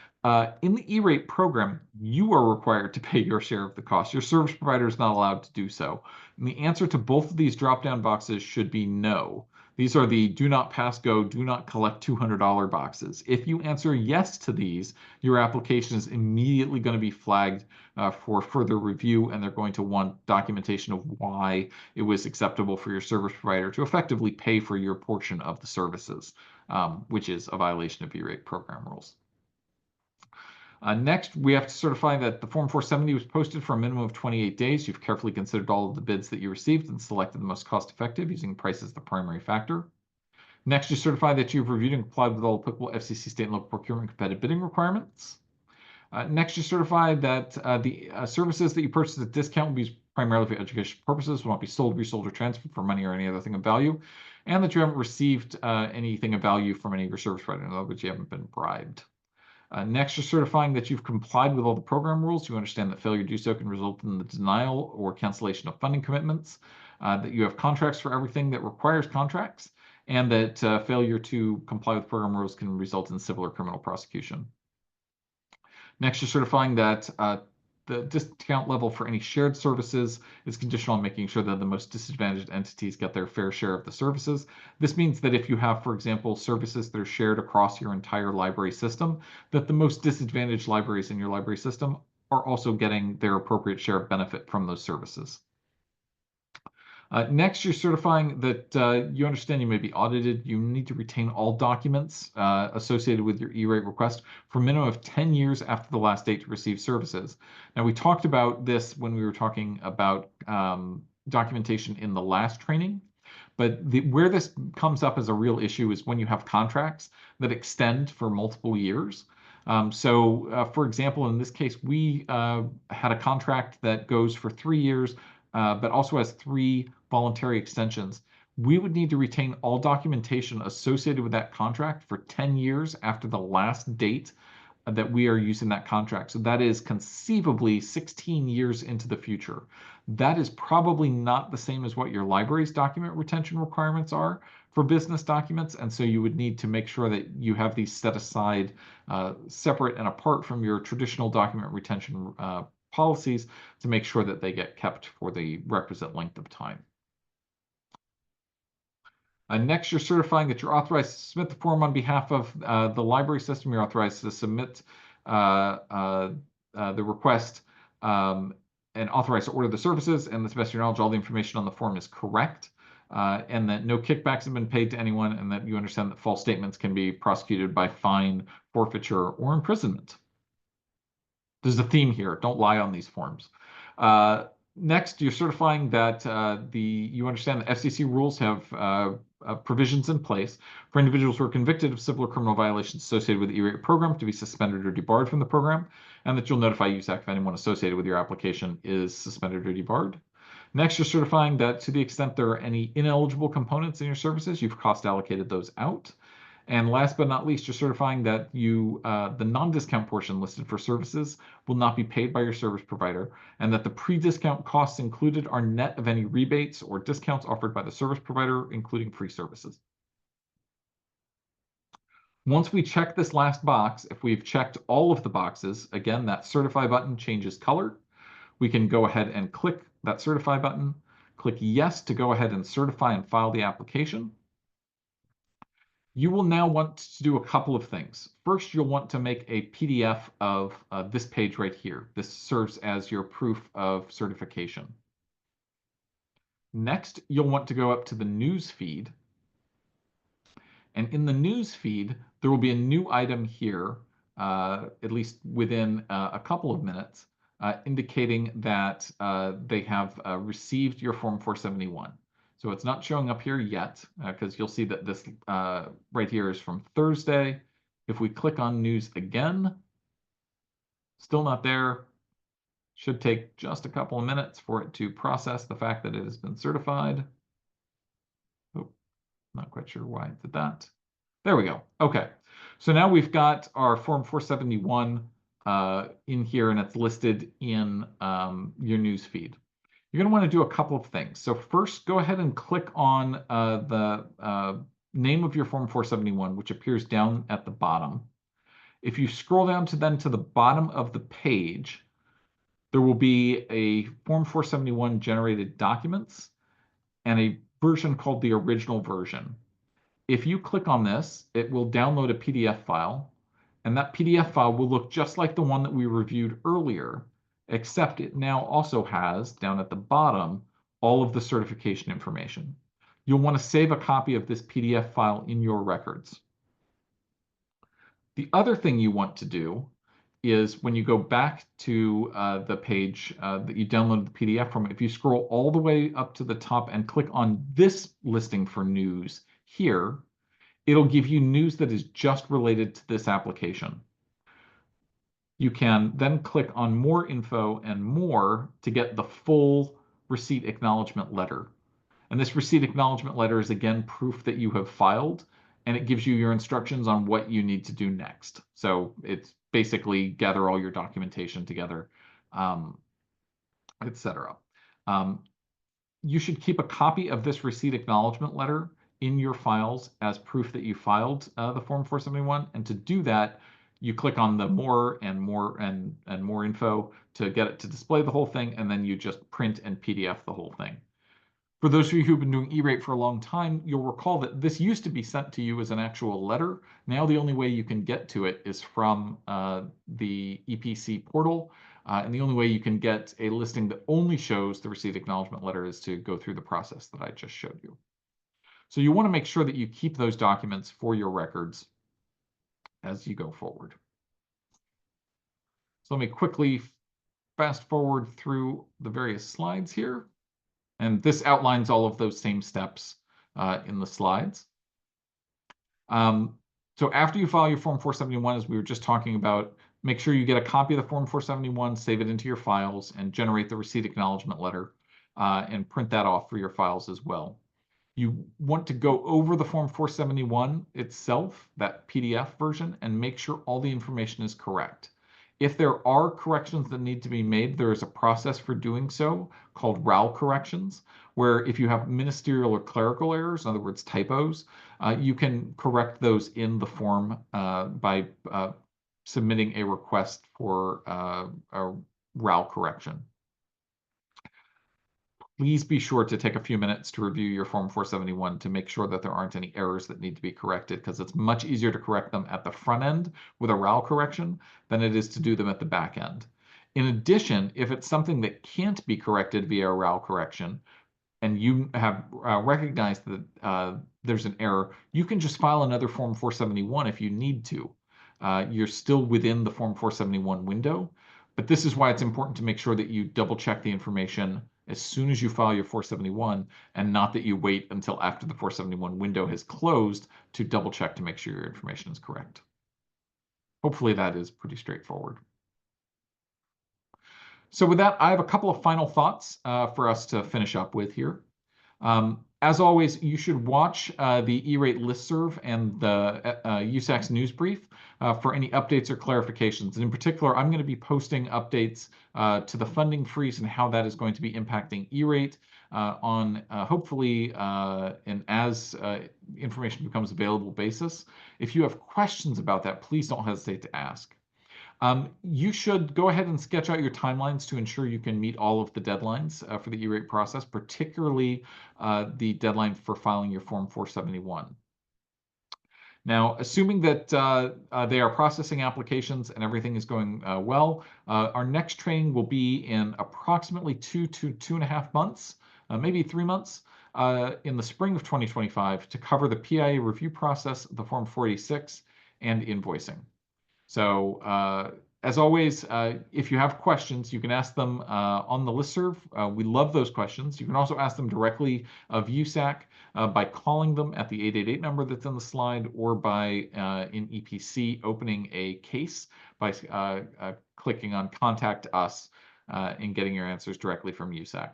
in the E-rate program, you are required to pay your share of the costs. Your service provider is not allowed to do so. And the answer to both of these drop-down boxes should be no. These are the do not pass go, do not collect $200 boxes. If you answer yes to these, your application is immediately going to be flagged for further review, and they're going to want documentation of why it was acceptable for your service provider to effectively pay for your portion of the services, which is a violation of E-rate program rules. Next, we have to certify that the Form 470 was posted for a minimum of 28 days. You've carefully considered all of the bids that you received and selected the most cost-effective using price as the primary factor. Next, you certify that you've reviewed and complied with all applicable FCC state and local procurement competitive bidding requirements. Next, you certify that the services that you purchase at discount will be used primarily for educational purposes, will not be sold, resold, or transferred for money or any other thing of value, and that you haven't received anything of value from any of your service providers. In other words, you haven't been bribed. Next, you're certifying that you've complied with all the program rules. You understand that failure to do so can result in the denial or cancellation of funding commitments, that you have contracts for everything that requires contracts, and that failure to comply with program rules can result in civil or criminal prosecution. Next, you're certifying that the discount level for any shared services is conditional on making sure that the most disadvantaged entities get their fair share of the services. This means that if you have, for example, services that are shared across your entire library system, that the most disadvantaged libraries in your library system are also getting their appropriate share of benefit from those services. Next, you're certifying that you understand you may be audited. You need to retain all documents associated with your E-rate request for a minimum of 10 years after the last date to receive services. Now, we talked about this when we were talking about documentation in the last training, but where this comes up as a real issue is when you have contracts that extend for multiple years. For example, in this case, we had a contract that goes for 3 years, but also has 3 voluntary extensions. We would need to retain all documentation associated with that contract for 10 years after the last date that we are using that contract. So that is conceivably 16 years into the future. That is probably not the same as what your library's document retention requirements are for business documents. And so you would need to make sure that you have these set aside separate and apart from your traditional document retention policies to make sure that they get kept for the requisite length of time. Next, you're certifying that you're authorized to submit the form on behalf of the library system. You're authorized to submit the request and authorized to order the services, and to the best of your knowledge, all the information on the form is correct, and that no kickbacks have been paid to anyone, and that you understand that false statements can be prosecuted by fine, forfeiture, or imprisonment. There's a theme here. Don't lie on these forms. Next, you're certifying that you understand that FCC rules have provisions in place for individuals who are convicted of civil or criminal violations associated with the E-rate program to be suspended or debarred from the program, and that you'll notify USAC if anyone associated with your application is suspended or debarred. Next, you're certifying that to the extent there are any ineligible components in your services, you've cost allocated those out. And last but not least, you're certifying that the non-discount portion listed for services will not be paid by your service provider, and that the pre-discount costs included are net of any rebates or discounts offered by the service provider, including free services. Once we check this last box, if we've checked all of the boxes, again, that certify button changes color. We can go ahead and click that certify button, click yes to go ahead and certify and file the application. You will now want to do a couple of things. First, you'll want to make a PDF of this page right here. This serves as your proof of certification. Next, you'll want to go up to the news feed. And in the news feed, there will be a new item here, at least within a couple of minutes, indicating that they have received your Form 471. So it's not showing up here yet, because you'll see that this right here is from Thursday. If we click on news again, still not there. Should take just a couple of minutes for it to process the fact that it has been certified. Oh, not quite sure why it did that. There we go. Okay. So now we've got our Form 471 in here, and it's listed in your news feed. You're going to want to do a couple of things. So first, go ahead and click on the name of your Form 471, which appears down at the bottom. If you scroll down to the bottom of the page, there will be a Form 471 generated documents and a version called the original version. If you click on this, it will download a PDF file, and that PDF file will look just like the one that we reviewed earlier, except it now also has, down at the bottom, all of the certification information. You'll want to save a copy of this PDF file in your records. The other thing you want to do is when you go back to the page that you downloaded the PDF from, if you scroll all the way up to the top and click on this listing for news here, it'll give you news that is just related to this application. You can then click on more info and more to get the full receipt acknowledgement letter. And this receipt acknowledgement letter is again proof that you have filed, and it gives you your instructions on what you need to do next. So it's basically gather all your documentation together, etc. You should keep a copy of this receipt acknowledgement letter in your files as proof that you filed the Form 471. And to do that, you click on the more and more info to get it to display the whole thing, and then you just print and PDF the whole thing. For those of you who've been doing E-Rate for a long time, you'll recall that this used to be sent to you as an actual letter. Now the only way you can get to it is from the EPC portal. And the only way you can get a listing that only shows the receipt acknowledgement letter is to go through the process that I just showed you. So you want to make sure that you keep those documents for your records as you go forward. So let me quickly fast forward through the various slides here. And this outlines all of those same steps in the slides. So after you file your Form 471, as we were just talking about, make sure you get a copy of the Form 471, save it into your files, and generate the receipt acknowledgement letter and print that off for your files as well. You want to go over the Form 471 itself, that PDF version, and make sure all the information is correct. If there are corrections that need to be made, there is a process for doing so called RAL corrections, where if you have ministerial or clerical errors, in other words, typos, you can correct those in the form by submitting a request for a RAL correction. Please be sure to take a few minutes to review your Form 471 to make sure that there aren't any errors that need to be corrected, because it's much easier to correct them at the front end with a RAL correction than it is to do them at the back end. In addition, if it's something that can't be corrected via a RAL correction, and you have recognized that there's an error, you can just file another Form 471 if you need to. You're still within the Form 471 window, but this is why it's important to make sure that you double check the information as soon as you file your 471, and not that you wait until after the 471 window has closed to double check to make sure your information is correct. Hopefully that is pretty straightforward. So with that, I have a couple of final thoughts for us to finish up with here. As always, you should watch the E-rate listserv and the USAC's news brief for any updates or clarifications. And in particular, I'm going to be posting updates to the funding freeze and how that is going to be impacting E-rate on hopefully an as information becomes available basis. If you have questions about that, please don't hesitate to ask. You should go ahead and sketch out your timelines to ensure you can meet all of the deadlines for the E-rate process, particularly the deadline for filing your Form 471. Now, assuming that they are processing applications and everything is going well, our next training will be in approximately 2 to 2.5 months, maybe 3 months, in the spring of 2025 to cover the PIA review process, the Form 486, and invoicing. So as always, if you have questions, you can ask them on the listserv. We love those questions. You can also ask them directly of USAC by calling them at the 888 number that's in the slide, or by in EPC opening a case by clicking on Contact Us and getting your answers directly from USAC.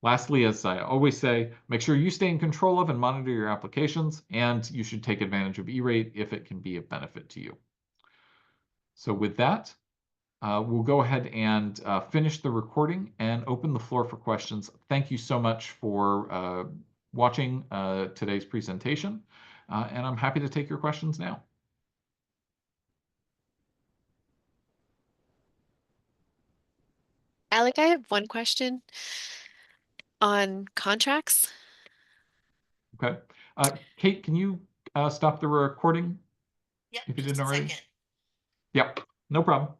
Lastly, as I always say, make sure you stay in control of and monitor your applications, and you should take advantage of E-rate if it can be of benefit to you. So with that, we'll go ahead and finish the recording and open the floor for questions. Thank you so much for watching today's presentation, and I'm happy to take your questions now. Alec, I have one question on contracts. Okay. Kate, can you stop the recording Yep, if you just didn't a already? second. Yep, no problem.